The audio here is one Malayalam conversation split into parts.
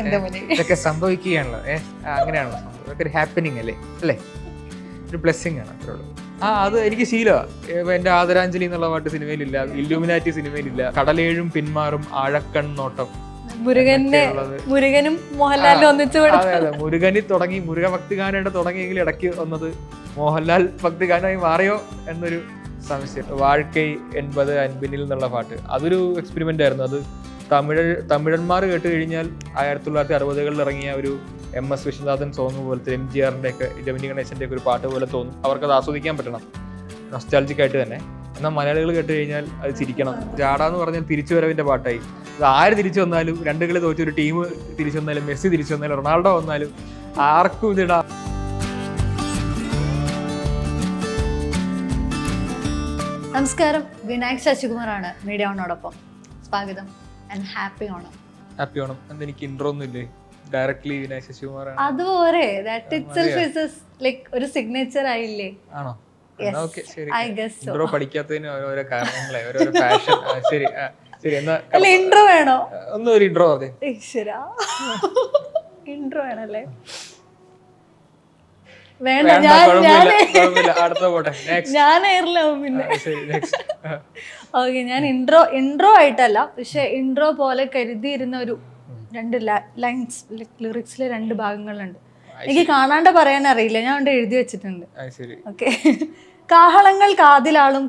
ഇതൊക്കെ സംഭവിക്കുകയാണല്ലോ. അങ്ങനെയാണല്ലോ സംഭവം. ഇതൊക്കെ ഒരു ഹാപ്പനിങ് അല്ലേ? ഒരു ബ്ലെസ്സിങ് ആണ്, അത്രേ ഉള്ളൂ. അത് എനിക്ക് ശീലമാണ്. എന്റെ ആദരാഞ്ജലി എന്നുള്ള പാട്ട് സിനിമയിലില്ല, ഇല്ലുമിനാറ്റി സിനിമയിലില്ല, കടലേഴും പിന്മാറും ആഴക്കണ്ണോട്ടം, മുരുകനും മോഹൻലാലും ഒന്നിച്ചു. അതെ, മുരുകനിൽ തുടങ്ങി, മുരുക ഭക്തിഗാനായിട്ട് തുടങ്ങിയെങ്കിൽ ഇടയ്ക്ക് വന്നത് മോഹൻലാൽ ഭക്തിഗാനമായി മാറിയോ എന്നൊരു സംശയം. വാഴ്ക്കൈ 80 അൻപിനിൽ എന്നുള്ള പാട്ട് അതൊരു എക്സ്പെരിമെന്റ് ആയിരുന്നു. അത് തമിഴന്മാർ കേട്ട് കഴിഞ്ഞാൽ 1960-കളിൽ ഇറങ്ങിയ ഒരു MS വിശ്വനാഥൻ സോങ് പോലത്തെ MGR-ന്റെ ഒക്കെ രമണി ഗണേശന്റെ ഒക്കെ ഒരു പാട്ട് പോലെ തോന്നും. അവർക്കത് ആസ്വദിക്കാൻ പറ്റണം, നൊസ്റ്റാൾജിക് ആയിട്ട് തന്നെ. എന്നാൽ മലയാളികൾ കേട്ട് കഴിഞ്ഞാൽ അത് ചിരിക്കണം. ജാടാന്ന് പറഞ്ഞാൽ തിരിച്ചുവരവിന്റെ പാട്ടായി. അത് ആര് തിരിച്ചു വന്നാലും, 2 കളി തോറ്റ ഒരു ടീം തിരിച്ചു വന്നാലും, മെസ്സി തിരിച്ചു വന്നാലും, റൊണാൾഡോ വന്നാലും ആർക്കും ഇതിടാ. നമസ്കാരം, വിനായക് ശശികുമാറാണ് മീഡിയ ഓണോടൊപ്പം. സ്വാഗതം and happy Onam. Happy Onam. എന്തെനിക്ക് ഇൻട്രോ ഒന്നും ഇല്ലേ? ഡയറക്ട്ലി വിനായക് ശശികുമാറാണ്. അതുപോലെ ദാറ്റ് ഇറ്റ്സെൽഫ് ഈസ് ലൈക്ക് ഒരു സിഗ്നേച്ചർ ആയില്ലേ? ആണോ? I guess so. ഇൻട്രോ പഠിക്കാത്തതിന് ഓരോരോ കാരണങ്ങളെ, ഓരോരോ പാഷൻ. ശരി ശരി, എന്നാ ഇൻട്രോ വേണോ? ഒന്നും ഒരു ഇൻട്രോ അതെ. ഇൻട്രോ വേണല്ലേ? ഞാനായിരുന്നാവും പിന്നെ. ഓക്കെ, ഞാൻ ഇൻട്രോ ആയിട്ടല്ല, പക്ഷെ ഇൻട്രോ പോലെ കരുതിയിരുന്ന ഒരു 2 ലൈൻസ്, ലിറിക്സിലെ 2 ഭാഗങ്ങളുണ്ട്. എനിക്ക് കാണാണ്ട് പറയാൻ അറിയില്ല, ഞാൻ കൊണ്ട് എഴുതി വെച്ചിട്ടുണ്ട്. ഓക്കെ. കാഹളങ്ങൾ കാതിലാളും,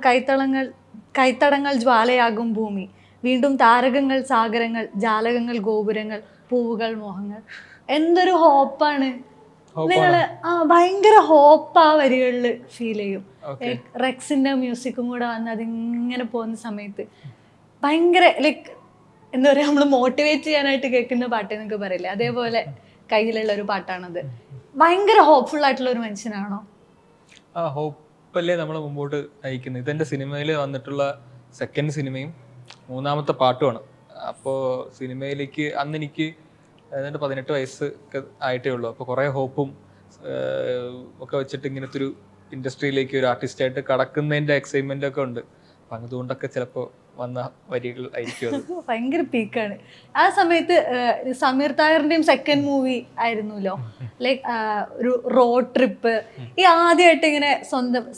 കൈത്തടങ്ങൾ ജ്വാലയാകും ഭൂമി, വീണ്ടും താരകങ്ങൾ സാഗരങ്ങൾ, ജാലകങ്ങൾ ഗോപുരങ്ങൾ, പൂവുകൾ മോഹങ്ങൾ. എന്തൊരു ഹോപ്പാണ് നിങ്ങള്! ഭയങ്കര ഹോപ്പ് ആ വരികളിൽ ഫീൽ ചെയ്യും. റെക്സിന്റെ മ്യൂസിക്കും കൂടെ വന്ന് അതിങ്ങനെ പോകുന്ന സമയത്ത് ഭയങ്കര ലൈക്ക് എന്താ പറയാ, നമ്മള് മോട്ടിവേറ്റ് ചെയ്യാനായിട്ട് കേൾക്കുന്ന പാട്ട് എന്നൊക്കെ പറയില്ലേ, അതേപോലെ കയ്യിലുള്ള ഒരു പാട്ടാണത്. ഭയങ്കര ഹോപ്പ്ഫുൾ ആയിട്ടുള്ള ഒരു മനുഷ്യനാണോ? ഹോപ്പല്ലേ നമ്മളെ മുമ്പോട്ട് നയിക്കുന്നത്. ഇതെന്റെ സിനിമയിൽ വന്നിട്ടുള്ള സെക്കൻഡ് സിനിമയും 3ാമത്തെ പാട്ടുമാണ്. അപ്പോൾ സിനിമയിലേക്ക് അന്ന് എനിക്ക് 18 വയസ്സ് ഒക്കെ ആയിട്ടേ ഉള്ളൂ. അപ്പോൾ കുറേ ഹോപ്പും ഒക്കെ വെച്ചിട്ട് ഇങ്ങനത്തെ ഒരു ഇൻഡസ്ട്രിയിലേക്ക് ഒരു ആർട്ടിസ്റ്റായിട്ട് കടക്കുന്നതിൻ്റെ എക്സൈറ്റ്മെൻ്റ് ഒക്കെ ഉണ്ട്. അപ്പം അതുകൊണ്ടൊക്കെ ചിലപ്പോൾ വന്ന വരികൾ ആയിരിക്കും അത്. ഭയങ്കര പീക്കാണ് ആ സമയത്ത്. സമീർ തായറിന്റെയും സെക്കൻഡ് മൂവി ആയിരുന്നല്ലോ, ലൈക്ക് ഒരു റോഡ് ട്രിപ്പ്. ഈ ആദ്യമായിട്ട് ഇങ്ങനെ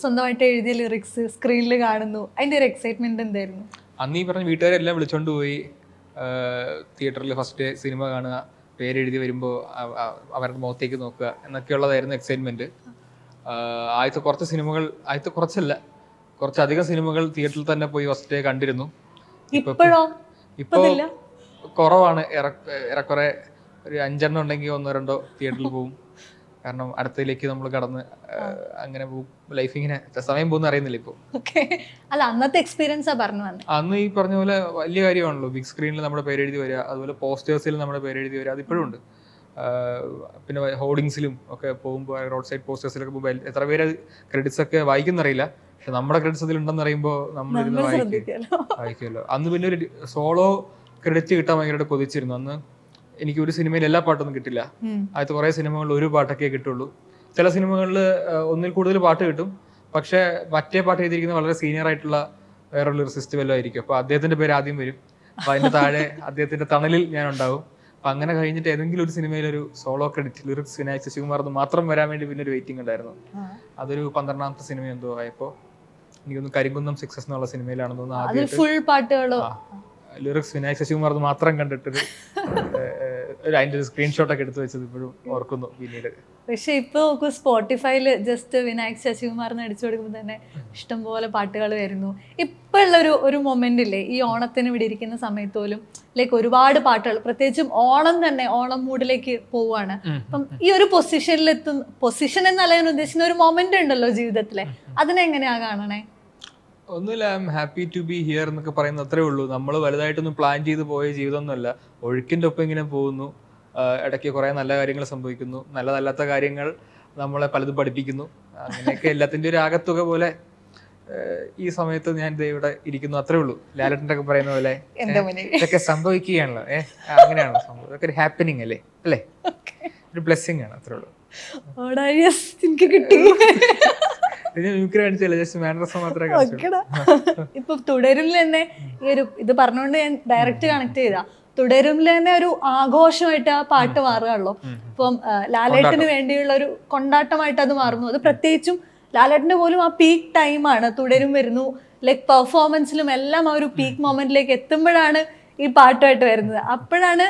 സ്വന്തമായിട്ട് എഴുതിയ ലിറിക്സ് സ്ക്രീനിൽ കാണുന്നു, അതിന്റെ ഒരു എക്സൈറ്റ്മെന്റ് എന്തായിരുന്നു? അന്ന് ഈ പറഞ്ഞ വീട്ടുകാരെല്ലാം വിളിച്ചോണ്ട് പോയി തിയേറ്ററിൽ ഫസ്റ്റ് സിനിമ കാണുക, പേരെഴുതി വരുമ്പോൾ അവരുടെ മുഖത്തേക്ക് നോക്കുക എന്നൊക്കെയുള്ളതായിരുന്നു എക്സൈറ്റ്മെന്റ്. കുറച്ചധികം സിനിമകൾ തിയേറ്ററിൽ തന്നെ പോയി ഫസ്റ്റ് കണ്ടിരുന്നു. ഇപ്പൊ കുറവാണ്, ഏറെക്കുറെ ഒരു 5 ഉണ്ടെങ്കിൽ 1-2 തിയേറ്ററിൽ പോകും. കാരണം അടുത്തതിലേക്ക് നമ്മൾ കടന്ന് അങ്ങനെ പോകും. ലൈഫ് ഇങ്ങനെ സമയം പോകുന്ന അറിയുന്നില്ല ഇപ്പൊ. അല്ല, അന്നത്തെ എക്സ്പീരിയൻസാ പറഞ്ഞു. അന്ന് ഈ പറഞ്ഞ പോലെ വലിയ കാര്യമാണല്ലോ ബിഗ് സ്ക്രീനിൽ നമ്മുടെ പേരെഴുതി വരിക, അതുപോലെ പോസ്റ്റേഴ്സിൽ നമ്മുടെ പേരെഴുതി വരിക. അതിപ്പോഴും ഉണ്ട്. പിന്നെ ഹോർഡിങ്സിലും ഒക്കെ പോകുമ്പോൾ, റോഡ് സൈഡ് പോസ്റ്റേഴ്സിലൊക്കെ പോകുമ്പോൾ എത്ര പേര് ക്രെഡിറ്റ്സ് ഒക്കെ വായിക്കുന്നറിയില്ല, പക്ഷെ നമ്മുടെ ക്രെഡിറ്റ്സ് അതിൽ ഉണ്ടെന്ന് അറിയുമ്പോൾ നമ്മളിരുന്ന് വായിക്കുമല്ലോ. അന്ന് പിന്നെ ഒരു സോളോ ക്രെഡിറ്റ് കിട്ടാൻ ഭയങ്കരമായിട്ട് കൊതിച്ചിരുന്നു. അന്ന് എനിക്ക് ഒരു സിനിമയിൽ എല്ലാ പാട്ടൊന്നും കിട്ടില്ല. ആദ്യത്തെ കുറേ സിനിമകളിൽ ഒരു പാട്ടൊക്കെ കിട്ടുള്ളൂ. ചില സിനിമകളിൽ ഒന്നിൽ കൂടുതൽ പാട്ട് കിട്ടും, പക്ഷെ മറ്റേ പാട്ട് എഴുതിയിരിക്കുന്ന വളരെ സീനിയർ ആയിട്ടുള്ള വേറൊരു ലിറിസിസ്റ്റ് വല്ലതും ആയിരിക്കും. അപ്പോൾ അദ്ദേഹത്തിന്റെ പേര് ആദ്യം വരും. അപ്പോൾ അതിന്റെ താഴെ അദ്ദേഹത്തിന്റെ തണലിൽ ഞാൻ ഉണ്ടാവും. അപ്പം അങ്ങനെ കഴിഞ്ഞിട്ട് ഏതെങ്കിലും ഒരു സിനിമയിലൊരു solo credit lyrics Vinayak Sasikumar മാത്രം വരാൻ വേണ്ടി പിന്നെ ഒരു വെയിറ്റിംഗ് ഉണ്ടായിരുന്നു. അതൊരു 12ാമത്തെ സിനിമ എന്തോ ആയപ്പോൾ, എനിക്കൊന്ന് കരിങ്കുന്നം സക്സസ് എന്നുള്ള സിനിമയിലാണെന്ന് തോന്നുന്നു ആദ്യമായിട്ട് ലിറിക്സ് വിനായക് ശശികുമാർ മാത്രം കണ്ടിട്ടൊരു അതിന്റെ ഒരു സ്ക്രീൻഷോട്ടൊക്കെ എടുത്തു വെച്ചത് ഇപ്പോഴും ഓർക്കുന്നു പിന്നീട്. പക്ഷെ ഇപ്പൊ നോക്കൂ, സ്പോട്ടിഫൈയിൽ ജസ്റ്റ് വിനായക് ശശികുമാറിന് അടിച്ചു കൊടുക്കുമ്പോൾ തന്നെ ഇഷ്ടംപോലെ പാട്ടുകൾ വരുന്നു. ഇപ്പൊ ഉള്ള ഒരു മൊമെന്റ് ഇല്ലേ, ഈ ഓണത്തിന് ഇവിടെ ഇരിക്കുന്ന സമയത്ത് പോലും ലൈക്ക് ഒരുപാട് പാട്ടുകൾ, പ്രത്യേകിച്ചും ഓണം തന്നെ, ഓണം മൂഡിലേക്ക് പോവാണ്. അപ്പം ഈ ഒരു പൊസിഷൻ എന്നല്ല ഞാൻ ഉദ്ദേശിക്കുന്ന ഒരു മൊമെന്റ് ഉണ്ടല്ലോ ജീവിതത്തിലെ, അതിനെങ്ങനെയാ കാണണേ? ഒന്നുമില്ല, I am happy to be here എന്നൊക്കെ പറയുന്നത് അത്രേ ഉള്ളൂ. നമ്മൾ വലുതായിട്ടൊന്നും പ്ലാൻ ചെയ്ത് പോയ ജീവിതമൊന്നുമല്ല. ഒഴുക്കിൻ്റെ ഒപ്പം ഇങ്ങനെ പോകുന്നു. ഇടയ്ക്ക് കുറേ നല്ല കാര്യങ്ങൾ സംഭവിക്കുന്നു, നല്ലതല്ലാത്ത കാര്യങ്ങൾ നമ്മളെ പലതും പഠിപ്പിക്കുന്നു. അങ്ങനെയൊക്കെ എല്ലാത്തിൻ്റെ ഒരു ആകത്തുക പോലെ ഈ സമയത്ത് ഞാൻ ഇവിടെ ഇരിക്കുന്നു, അത്രേ ഉള്ളൂ. ലാലേട്ടൻ്റെ ഒക്കെ പറയുന്ന പോലെ ഇതൊക്കെ സംഭവിക്കുകയാണല്ലോ. അങ്ങനെയാണല്ലോ സംഭവം. ഇതൊക്കെ ഒരു ഹാപ്പനിങ് അല്ലേ? ഒരു ബ്ലെസ്സിങ് ആണ്, അത്രേ ഉള്ളൂ. ഇപ്പൊ തുടരിൽ തന്നെ ഈ ഒരു ഇത് പറഞ്ഞുകൊണ്ട് ഞാൻ ഡയറക്റ്റ് കണക്ട് ചെയ്താ, തുടരുമില്ല തന്നെ ഒരു ആഘോഷമായിട്ട് ആ പാട്ട് മാറുകയുള്ളൂ. ഇപ്പം ലാലേട്ടന് വേണ്ടിയുള്ള ഒരു കൊണ്ടാട്ടമായിട്ട് അത് മാറുന്നു. അത് പ്രത്യേകിച്ചും ലാലേട്ടന്റെ പോലും ആ പീക്ക് ടൈമാണ്. തുടരും വരുന്നു, ലൈക്ക് പെർഫോമൻസിലും എല്ലാം ആ ഒരു പീക്ക് മൊമെന്റിലേക്ക് എത്തുമ്പോഴാണ് ഈ പാട്ടുമായിട്ട് വരുന്നത്. അപ്പോഴാണ്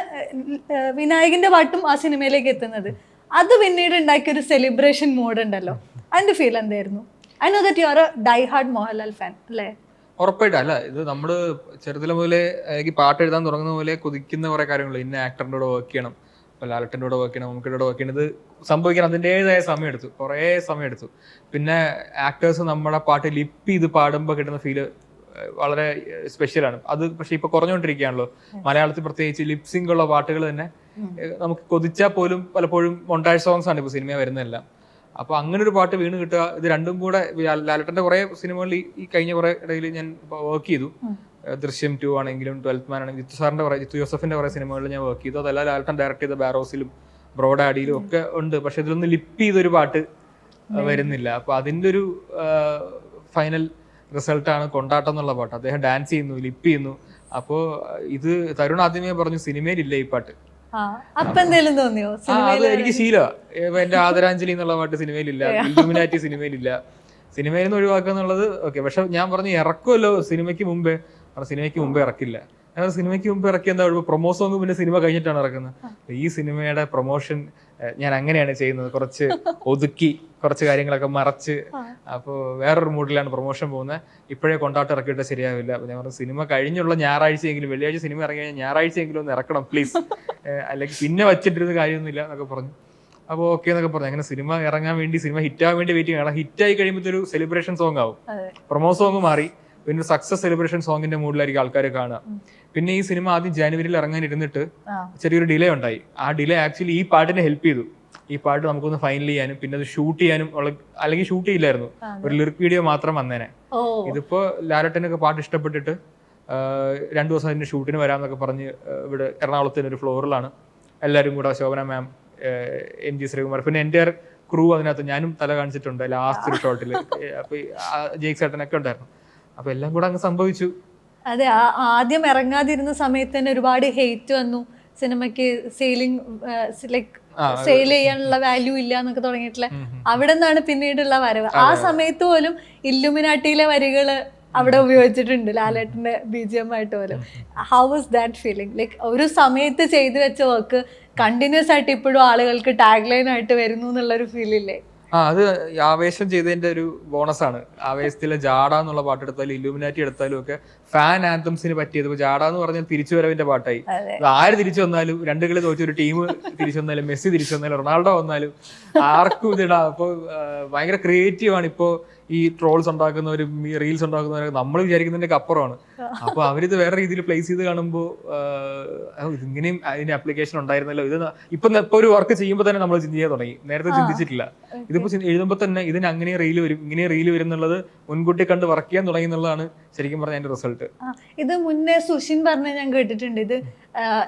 വിനായകന്റെ പാട്ടും ആ സിനിമയിലേക്ക് എത്തുന്നത്. അത് പിന്നീട് ഉണ്ടാക്കിയ ഒരു സെലിബ്രേഷൻ മോഡ് ഉണ്ടല്ലോ, അതിന്റെ ഫീൽ എന്തായിരുന്നു? I know that you are a die hard Mohanlal fan അല്ലേ? ഉറപ്പായിട്ടും. അല്ല, ഇത് നമ്മള് ചെറുതിലെ മുതലേ എനിക്ക് പാട്ട് എഴുതാൻ തുടങ്ങുന്ന പോലെ കൊതിക്കുന്ന കുറെ കാര്യങ്ങൾ. ഇന്ന ആക്ടറിന്റെ കൂടെ വർക്ക് ചെയ്യണം, ഇപ്പൊ ലാലട്ടൻ്റെ കൂടെ വർക്ക് ചെയ്യണം, മമ്മൂക്കയുടെ കൂടെ വർക്ക് ചെയ്യണം. ഇത് സംഭവിക്കാൻ അതിൻ്റെതായ സമയം എടുത്തു, കുറേ സമയം എടുത്തു. പിന്നെ ആക്ടേഴ്സ് നമ്മുടെ പാട്ട് ലിപ്പ് ചെയ്ത് പാടുമ്പോൾ കിട്ടുന്ന ഫീല് വളരെ സ്പെഷ്യലാണ്. അത് പക്ഷെ ഇപ്പൊ കുറഞ്ഞുകൊണ്ടിരിക്കുകയാണല്ലോ. മലയാളത്തിൽ പ്രത്യേകിച്ച് ലിപ്സിംഗ് ഉള്ള പാട്ടുകൾ തന്നെ നമുക്ക് കൊതിച്ചാൽ പോലും പലപ്പോഴും മൊണ്ടാജ് സോങ്സ് ആണ് ഇപ്പൊ സിനിമ വരുന്നതെല്ലാം. അപ്പൊ അങ്ങനെ ഒരു പാട്ട് വീണ് കിട്ടുക, ഇത് രണ്ടും കൂടെ. ലാലട്ടന്റെ കുറെ സിനിമകളിൽ ഈ കഴിഞ്ഞ കുറെ ഇടയിൽ ഞാൻ വർക്ക് ചെയ്തു. ദൃശ്യം 2 ആണെങ്കിലും 12th മാൻ ആണെങ്കിലും ജിത്തു ജോസഫിന്റെ കുറെ സിനിമകളിൽ ഞാൻ വർക്ക് ചെയ്തു. അതല്ല ലാലട്ടൻ ഡയറക്ട് ചെയ്ത ബാരോസിലും ബ്രോഡാഡിയിലും ഒക്കെ ഉണ്ട്. പക്ഷെ ഇതിലൊന്നും ലിപ്പ് ചെയ്തൊരു പാട്ട് വരുന്നില്ല. അപ്പൊ അതിന്റെ ഒരു ഫൈനൽ റിസൾട്ടാണ് കൊണ്ടാട്ടം എന്നുള്ള പാട്ട്. അദ്ദേഹം ഡാൻസ് ചെയ്യുന്നു, ലിപ്പ് ചെയ്യുന്നു. അപ്പോ ഇത് തരുൺ ആദ്യമേ പറഞ്ഞു സിനിമയിലില്ല ഈ പാട്ട്. അപ്പൊ എന്തേലും തോന്നിയോ? അത് എനിക്ക് ശീലമാണ്. എന്റെ ആദരാഞ്ജലി എന്നുള്ള പാട്ട് സിനിമയിലില്ല, ഇല്ലുമിനാറ്റി സിനിമയിലില്ല. സിനിമയിൽ നിന്ന് ഒഴിവാക്കുക എന്നുള്ളത് ഓക്കെ. പക്ഷെ ഞാൻ പറഞ്ഞു ഇറക്കുമല്ലോ സിനിമയ്ക്ക് മുമ്പേ ഇറക്കില്ല. സിനിമയ്ക്ക് മുമ്പ് ഇറക്കിയ എന്താ പ്രൊമോ സോങ് പിന്നെ സിനിമ കഴിഞ്ഞിട്ടാണ് ഇറക്കുന്നത്. ഈ സിനിമയുടെ പ്രൊമോഷൻ ഞാൻ അങ്ങനെയാണ് ചെയ്യുന്നത്, കുറച്ച് ഒതുക്കി കുറച്ച് കാര്യങ്ങളൊക്കെ മറച്ച്. അപ്പോൾ വേറൊരു മൂഡിലാണ് പ്രൊമോഷൻ പോകുന്നത്. ഇപ്പോഴേ കൊണ്ടാട്ടം ഇറക്കിയിട്ട് ശരിയാവില്ല. അപ്പൊ ഞാൻ പറഞ്ഞു സിനിമ കഴിഞ്ഞുള്ള ഞായറാഴ്ചയെങ്കിലും, വെള്ളിയാഴ്ച സിനിമ ഇറങ്ങി കഴിഞ്ഞാൽ ഞായറാഴ്ചയെങ്കിലും ഒന്ന് ഇറക്കണം പ്ലീസ്, അല്ലെങ്കിൽ പിന്നെ വച്ചിട്ടിരുന്ന കാര്യമൊന്നുമില്ല എന്നൊക്കെ പറഞ്ഞു. അപ്പോൾ ഓക്കെ എന്നൊക്കെ പറഞ്ഞു. അങ്ങനെ സിനിമ ഇറങ്ങാൻ വേണ്ടി, സിനിമ ഹിറ്റാകാൻ വേണ്ടി വെയിറ്റ് ചെയ്യണം. ഹിറ്റായി കഴിയുമ്പോൾ ഒരു സെലിബ്രേഷൻ സോങ് ആവും. പ്രൊമോ സോങ് മാറി പിന്നെ സക്സസ് സെലിബ്രേഷൻ സോങ്ങിന്റെ മൂഡിലായിരിക്കും ആൾക്കാർ കാണുക. പിന്നെ ഈ സിനിമ ആദ്യം ജനുവരിയിൽ ഇറങ്ങാൻ ഇരുന്നിട്ട് ചെറിയൊരു ഡിലേ ഉണ്ടായി. ആ ഡിലേ ആക്ച്വലി ഈ പാട്ടിനെ ഹെൽപ്പ് ചെയ്തു. ഈ പാട്ട് നമുക്കൊന്ന് ഫൈനൽ ചെയ്യാനും പിന്നെ അത് ഷൂട്ട് ചെയ്യാനും അല്ലെങ്കിൽ ഷൂട്ട് ചെയ്യില്ലായിരുന്നു, ഒരു ലിറിക് വീഡിയോ മാത്രം വന്നേനെ. ഇതിപ്പോ ലാലട്ടനൊക്കെ പാട്ട് ഇഷ്ടപ്പെട്ടിട്ട് 2 ദിവസം അതിന്റെ ഷൂട്ടിന് വരാമെന്നൊക്കെ പറഞ്ഞ് ഇവിടെ എറണാകുളത്തിന്റെ ഒരു ഫ്ലോറിലാണ് എല്ലാവരും കൂടെ, ശോഭന മാം, MG ശ്രീകുമാർ, പിന്നെ എൻ്റെ ക്രൂ അതിനകത്ത് ഞാനും തല കാണിച്ചിട്ടുണ്ട് ലാസ്റ്റ് ഒരു ഷോട്ടില്. അപ്പൊ ജെയ്ക് ചേട്ടനൊക്കെ ഉണ്ടായിരുന്നു. അപ്പൊ എല്ലാം കൂടെ അങ്ങ് സംഭവിച്ചു. അതെ, ആദ്യം ഇറങ്ങാതിരുന്ന സമയത്ത് തന്നെ ഒരുപാട് ഹെയ്റ്റ് വന്നു. സിനിമയ്ക്ക് സെയിൽ ചെയ്യാനുള്ള വാല്യൂ ഇല്ല എന്നൊക്കെ തുടങ്ങിയിട്ടില്ല. അവിടെ നിന്നാണ് പിന്നീടുള്ള വരവ്. ആ സമയത്ത് പോലും ഇല്ലുമിനാട്ടിയിലെ വരികള് അവിടെ ഉപയോഗിച്ചിട്ടുണ്ട് ലാലേട്ടന്റെ BGM ആയിട്ട് പോലും. How was that feeling? Like ഒരു സമയത്ത് ചെയ്തു വെച്ച വർക്ക് കണ്ടിന്യൂസ് ആയിട്ട് ഇപ്പോഴും ആളുകൾക്ക് ടാഗ് ലൈൻ ആയിട്ട് വരുന്നു എന്നുള്ളൊരു ഫീലില്ലേ? അത് ആവേശം ചെയ്തതിന്റെ ഒരു ബോണസാണ്. ആവേശത്തിലെ ജാഡ എന്നുള്ള പാട്ടെടുത്താലും ഇല്ലുമിനാറ്റി എടുത്താലും ഒക്കെ ഫാൻ ആന്തംസിന് പറ്റിയത്. ഇപ്പൊ ജാഡ എന്ന് പറഞ്ഞാൽ തിരിച്ചുവരവിന്റെ പാട്ടായി. ആര് തിരിച്ചു വന്നാലും, 2 കളി തോറ്റ ഒരു ടീം തിരിച്ചു വന്നാലും, മെസ്സി തിരിച്ചു വന്നാലും, റൊണാൾഡോ വന്നാലും ആർക്കും ഇതിടാം. അപ്പൊ ഭയങ്കര ക്രിയേറ്റീവ് ആണ്. ഇപ്പോ ഈ ട്രോൾസ് ഉണ്ടാക്കുന്നവരും ഈ റീൽസ് ഉണ്ടാക്കുന്നവരും നമ്മൾ വിചാരിക്കുന്നതിന്റെ അപ്പുറമാണ്. അപ്പൊ അവരിത് വേറെ രീതിയിൽ പ്ലേസ് ചെയ്ത് കാണുമ്പോൾ ഇതിങ്ങനെയും അതിന്റെ അപ്ലിക്കേഷൻ ഉണ്ടായിരുന്നല്ലോ. ഇപ്പൊ ഒരു വർക്ക് ചെയ്യുമ്പോൾ തന്നെ നമ്മൾ ചിന്തിക്കാൻ തുടങ്ങി, നേരത്തെ ചിന്തിച്ചിട്ടില്ല. ഇതിപ്പോ എഴുതുമ്പോൾ തന്നെ ഇതിന് അങ്ങനെ റീല് വരും, ഇങ്ങനെ റീല് വരും എന്നുള്ളത് മുൻകൂട്ടി കണ്ട് വർക്ക് ചെയ്യാൻ തുടങ്ങി എന്നുള്ളതാണ് ശരിക്കും പറഞ്ഞ അതിന്റെ റിസൾട്ട്. ഇത് മുന്നേ സുഷിൻ പറഞ്ഞ ഞാൻ കേട്ടിട്ടുണ്ട്. ഇത്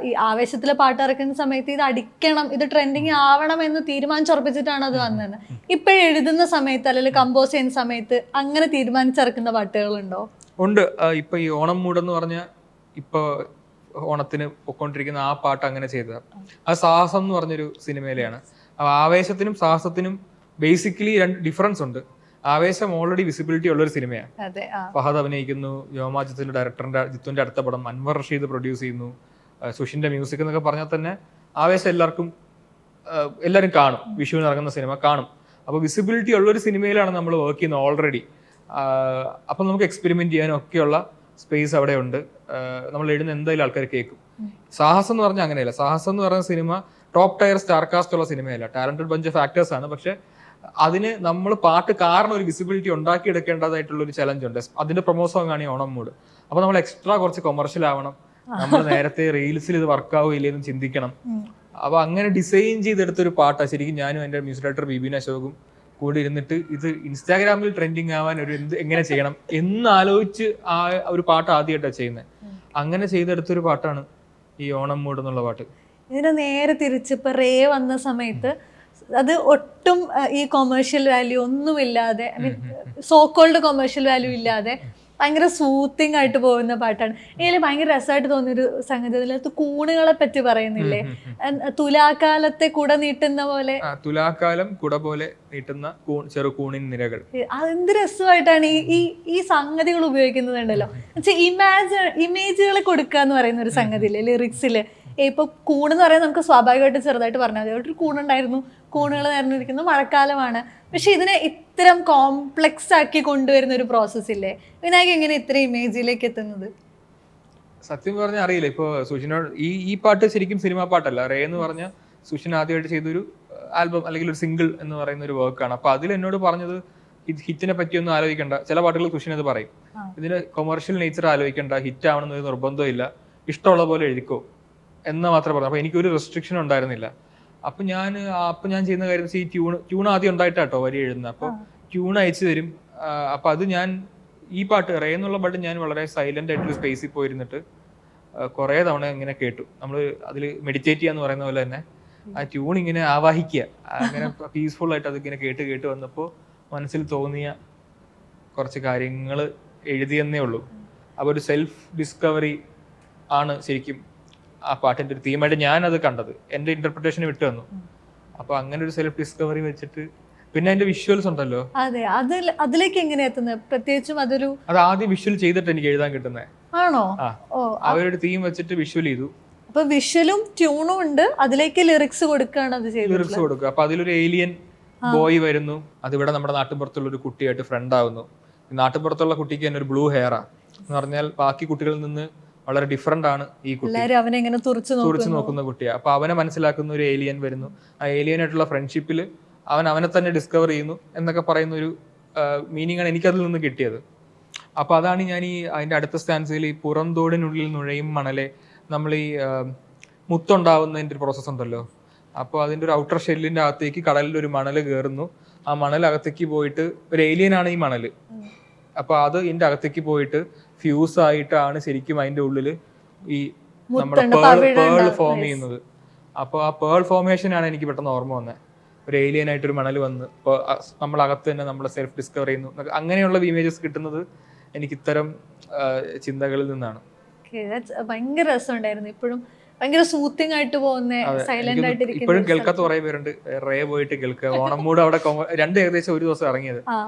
ഈ ആവേശത്തിലെ പാട്ട് ഇറക്കുന്ന സമയത്ത് ഇത് അടിക്കണം, ഇത് ട്രെൻഡിങ് ആവണം എന്ന് തീരുമാനിച്ചുറപ്പിച്ചിട്ടാണ് അത് വന്നത്. ഇപ്പോഴും എഴുതുന്ന സമയത്ത് അല്ലെങ്കിൽ കമ്പോസ് ചെയ്യുന്ന സമയത്ത് അങ്ങനെ തീരുമാനിച്ചിറക്കുന്ന പാട്ടുകളുണ്ടോ? ഉണ്ട്. ഇപ്പൊ ഈ ഓണം മൂഡ് എന്ന് പറഞ്ഞ ഇപ്പൊ ഓണത്തിന് പൊക്കോണ്ടിരിക്കുന്ന ആ പാട്ട് അങ്ങനെ ചെയ്തത്. അത് സാഹസം എന്ന് പറഞ്ഞൊരു സിനിമയിലെയാണ്. ആവേശത്തിനും സാഹസത്തിനും ബേസിക്കലി 2 ഡിഫറൻസ് ഉണ്ട്. ആവേശം ഓൾറെഡി വിസിബിലിറ്റി ഉള്ളൊരു സിനിമയാണ്. ഫഹദ് അഭിനയിക്കുന്നു, വ്യോമാജിത്തിന്റെ ഡയറക്ടറിന്റെ ജിത്തുവിന്റെ അടുത്ത പടം, അൻവർ റഷീദ് പ്രൊഡ്യൂസ് ചെയ്യുന്നു, സുഷിന്റെ മ്യൂസിക് എന്നൊക്കെ പറഞ്ഞാൽ തന്നെ ആവേശം എല്ലാവരും കാണും. വിഷുവിന് ഇറങ്ങുന്ന സിനിമ കാണും. അപ്പോൾ വിസിബിലിറ്റി ഉള്ളൊരു സിനിമയിലാണ് നമ്മൾ വർക്ക് ചെയ്യുന്നത് ഓൾറെഡി. അപ്പം നമുക്ക് എക്സ്പെരിമെന്റ് ചെയ്യാനും ഒക്കെയുള്ള സ്പേസ് അവിടെ ഉണ്ട്. നമ്മൾ എഴുതുന്ന എന്തായാലും ആൾക്കാർ കേൾക്കും. സാഹസം എന്ന് പറഞ്ഞാൽ അങ്ങനെയല്ല. സാഹസം എന്ന് പറയുന്ന സിനിമ ടോപ്പ് ടയർ സ്റ്റാർ കാസ്റ്റ് ഉള്ള സിനിമയല്ല, ടാലന്റഡ് ബഞ്ച് ഓഫ് ആക്ടേഴ്സ് ആണ്. പക്ഷെ അതിന് നമ്മൾ പാട്ട് കാരണം ഒരു വിസിബിലിറ്റി ഉണ്ടാക്കിയെടുക്കേണ്ടതായിട്ടുള്ള ഒരു ചലഞ്ച് ഉണ്ട്. അതിന്റെ പ്രൊമോ സോങ് ആണ് ഈ ഓണം മൂഡ്. അപ്പൊ നമ്മൾ എക്സ്ട്രാ കുറച്ച് കൊമേഴ്ഷ്യൽ ആവണം. നമ്മൾ നേരത്തെ റീൽസിൽ ഇത് വർക്കാവില്ലെന്നും ചിന്തിക്കണം. അപ്പൊ അങ്ങനെ ഡിസൈൻ ചെയ്തെടുത്തൊരു പാട്ടാണ് ശരിക്കും. ഞാനും എൻ്റെ മ്യൂസിക് ഡയറക്ടർ ബിബിൻ അശോകും കൂടി ഇരുന്നിട്ട് ഇത് ഇൻസ്റ്റാഗ്രാമിൽ ട്രെൻഡിങ് ആവാൻ എങ്ങനെ ചെയ്യണം എന്നാലോചിച്ച് ആ ഒരു പാട്ട് ആദ്യമായിട്ടാണ് ചെയ്യുന്നത്. അങ്ങനെ ചെയ്തെടുത്തൊരു പാട്ടാണ് ഈ ഓണം മൂഡ് എന്നുള്ള പാട്ട്. ഇതിന് നേരെ തിരിച്ച് ഇപ്പൊ റേ വന്ന സമയത്ത് അത് ഒട്ടും ഈ കൊമേഴ്ഷ്യൽ വാല്യൂ ഒന്നുമില്ലാതെ, I mean so called commercial value ഇല്ലാതെ ഭയങ്കര സൂത്തിങ് ആയിട്ട് പോകുന്ന പാട്ടാണ്. ഇതിൽ ഭയങ്കര രസമായിട്ട് തോന്നിയൊരു സംഗതി അതിനകത്ത് കൂണുകളെ പറ്റി പറയുന്നില്ലേ, തുലാകാലത്തെ കുട നീട്ടുന്ന പോലെ. തുലാകാലം കുട പോലെ നീട്ടുന്ന ചെറു കൂണിൻ നിരകൾ. അതെന്ത് രസമായിട്ടാണ് ഈ സംഗതികൾ ഉപയോഗിക്കുന്നുണ്ടല്ലോ. ഇമേജുകൾ കൊടുക്കുക എന്ന് പറയുന്ന ഒരു സംഗതിയില്ലേ ലിറിക്സില്. ഇപ്പൊ കൂണെന്ന് പറയുന്നത് നമുക്ക് സ്വാഭാവികമായിട്ട് ചെറുതായിട്ട് പറഞ്ഞാൽ മതി, അവിടെ ഒരു കൂണുണ്ടായിരുന്നു, കൂണുകൾ നിറഞ്ഞിരിക്കുന്നു, മഴക്കാലമാണ്. പക്ഷെ ഇതിനെ ഇത്തരം കോംപ്ലക്സ് ആക്കി കൊണ്ടുവരുന്ന ഒരു പ്രോസസ് ഇല്ലേ, വിനായക് എങ്ങനെ ഇത്ര ഇമേജിലേക്ക് എത്തുന്നത്? സത്യം പറഞ്ഞാൽ അറിയില്ല. ഇപ്പൊ സുഷിനോട് ഈ പാട്ട് ശരിക്കും സിനിമാ പാട്ടല്ല. റേ എന്ന് പറഞ്ഞ സുഷിൻ ആദ്യമായിട്ട് ചെയ്തൊരു ആൽബം അല്ലെങ്കിൽ ഒരു സിംഗിൾ എന്ന് പറയുന്ന ഒരു വർക്കാണ്. അപ്പൊ അതിൽ എന്നോട് പറഞ്ഞത് ഹിറ്റിനെ പറ്റിയൊന്നും ആലോചിക്കണ്ട. ചില പാട്ടുകൾ സുഷിൻ അത് പറയും, ഇതിന് കൊമേഴ്ഷ്യൽ നേച്ചർ ആലോചിക്കണ്ട, ഹിറ്റ് ആവണമെന്നൊരു നിർബന്ധമില്ല, ഇഷ്ടമുള്ള പോലെ എഴുതിക്കോ എന്ന് മാത്രമേ പറഞ്ഞു. അപ്പൊ എനിക്കൊരു റെസ്ട്രിക്ഷൻ ഉണ്ടായിരുന്നില്ല. അപ്പൊ ഞാൻ ചെയ്യുന്ന കാര്യം ഈ ട്യൂൺ ആദ്യം ഉണ്ടായിട്ടാട്ടോ വരി എഴുതുന്നത്. അപ്പൊ ട്യൂൺ അയച്ചു തരും. അപ്പൊ അത് ഞാൻ ഈ പാട്ട് റേ എന്നുള്ള പാട്ട് ഞാൻ വളരെ സൈലന്റ് ആയിട്ടൊരു സ്പേസിൽ പോയിരുന്നിട്ട് കുറെ തവണ ഇങ്ങനെ കേട്ടു. നമ്മൾ അതിൽ മെഡിറ്റേറ്റ് ചെയ്യാന്ന് പറയുന്ന പോലെ തന്നെ ആ ട്യൂൺ ഇങ്ങനെ ആവാഹിക്കുക, അങ്ങനെ പീസ്ഫുൾ ആയിട്ട് അതിങ്ങനെ കേട്ട് വന്നപ്പോൾ മനസ്സിൽ തോന്നിയ കുറച്ച് കാര്യങ്ങൾ എഴുതിയെന്നേ ഉള്ളൂ. അപ്പോൾ ഒരു സെൽഫ് ഡിസ്കവറി ആണ് ശരിക്കും ആ പാട്ടിന്റെ ഒരു തീമായിട്ട് ഞാനത് കണ്ടത്. എൻ്റെ ഇന്റർപ്രിട്ടേഷന് വിട്ടു വന്നു. അപ്പൊ അങ്ങനെ ഒരു സെൽഫ് ഡിസ്കവറി വെച്ചിട്ട് പിന്നെ അതിന്റെ വിഷ്വൽസ് ഉണ്ടല്ലോ, അതെ, അതിലേക്ക് എങ്ങനെ എത്തുന്നത്? പ്രത്യേകിച്ചും അത് ആദ്യം വിഷ്വൽ ചെയ്തിട്ട് എനിക്ക് എഴുതാൻ കിട്ടുന്നത്. ആണോ? അവരൊരു തീം വെച്ചിട്ട് വിഷ്വൽ ചെയ്തു. അപ്പൊ വിഷ്വലും ട്യൂണും ഉണ്ട്, അതിലേക്ക് ലിറിക്സ് കൊടുക്കുകയാണ് അത് ചെയ്തത്. ലിറിക്സ് കൊടുക്കുക. അപ്പൊ അതിലൊരു ഏലിയൻ ബോയ് വരുന്നു, അതിവിടെ നമ്മുടെ നാട്ടിൻപുറത്തുള്ള ഒരു കുട്ടിയായിട്ട് ഫ്രണ്ട് ആവുന്നു. നാട്ടിൻപുറത്തുള്ള കുട്ടിക്ക് തന്നെ ഒരു ബ്ലൂ ഹെയറാ എന്ന് പറഞ്ഞാൽ ബാക്കി കുട്ടികളിൽ നിന്ന് വളരെ ഡിഫറെന്റ് ആണ് ഈ കുട്ടി. അവനെ തുറച്ചു നോക്കുന്ന കുട്ടിയാ. അപ്പൊ അവനെ മനസ്സിലാക്കുന്ന ഒരു ഏലിയൻ വരുന്നു. ആ ഏലിയനായിട്ടുള്ള ഫ്രണ്ട്ഷിപ്പിൽ അവനെ തന്നെ ഡിസ്കവർ ചെയ്യുന്നു എന്നൊക്കെ പറയുന്ന ഒരു മീനിങ് ആണ് എനിക്കതിൽ നിന്ന് കിട്ടിയത്. അപ്പൊ അതാണ് ഞാൻ അതിന്റെ അടുത്ത സ്റ്റാൻസിൽ ഈ പുറംതോടിനുള്ളിൽ നുഴയും മണലെ, നമ്മൾ ഈ മുത്തുണ്ടാവുന്നതിന്റെ ഒരു പ്രോസസ്സ് ഉണ്ടല്ലോ. അപ്പോൾ അതിന്റെ ഒരു ഔട്ടർ ഷെല്ലിന്റെ അകത്തേക്ക് കടലിൽ ഒരു മണല് കയറുന്നു. ആ മണൽ അകത്തേക്ക് പോയിട്ട് ഒരു ഏലിയനാണ് ഈ മണല്. അപ്പൊ അത് ഇതിന്റെ അകത്തേക്ക് പോയിട്ട് ഫ്യൂസ് ആയിട്ടാണ് ശരിക്കും അതിന്റെ ഉള്ളിൽ ഈ നമ്മുടെ പേൾ ഫോം ചെയ്യുന്നത്. അപ്പോൾ ആ പേൾ ഫോർമേഷൻ ആണ് എനിക്ക് പെട്ടെന്ന് ഓർമ്മ വന്നത്. ഒരു ഏലിയൻ ആയിട്ട് ഒരു മണൽ വന്ന് നമ്മൾ അകത്ത് തന്നെ നമ്മളെ സെൽഫ് ഡിസ്കവർ ചെയ്യുന്നു. അങ്ങനെയുള്ള ഇമേജസ് കിട്ടുന്നത് എനിക്ക് ഇത്തരം ചിന്തകളിൽ നിന്നാണ്. ഭയങ്കര രസമുണ്ടായിരുന്നു. ഇപ്പോഴും ഭയങ്കര സൂത്തിങ് ആയിട്ട് പോകുന്ന, സൈലന്റ് ആയിട്ട് ഇപ്പോഴും കേൾക്കാത്ത കുറെ പേരുണ്ട്. റേ പോയിട്ട് കേൾക്കുക. ഓണമൂട് അവിടെ രണ്ട് ഏകദേശം ഒരു ദിവസം ഇറങ്ങിയത്.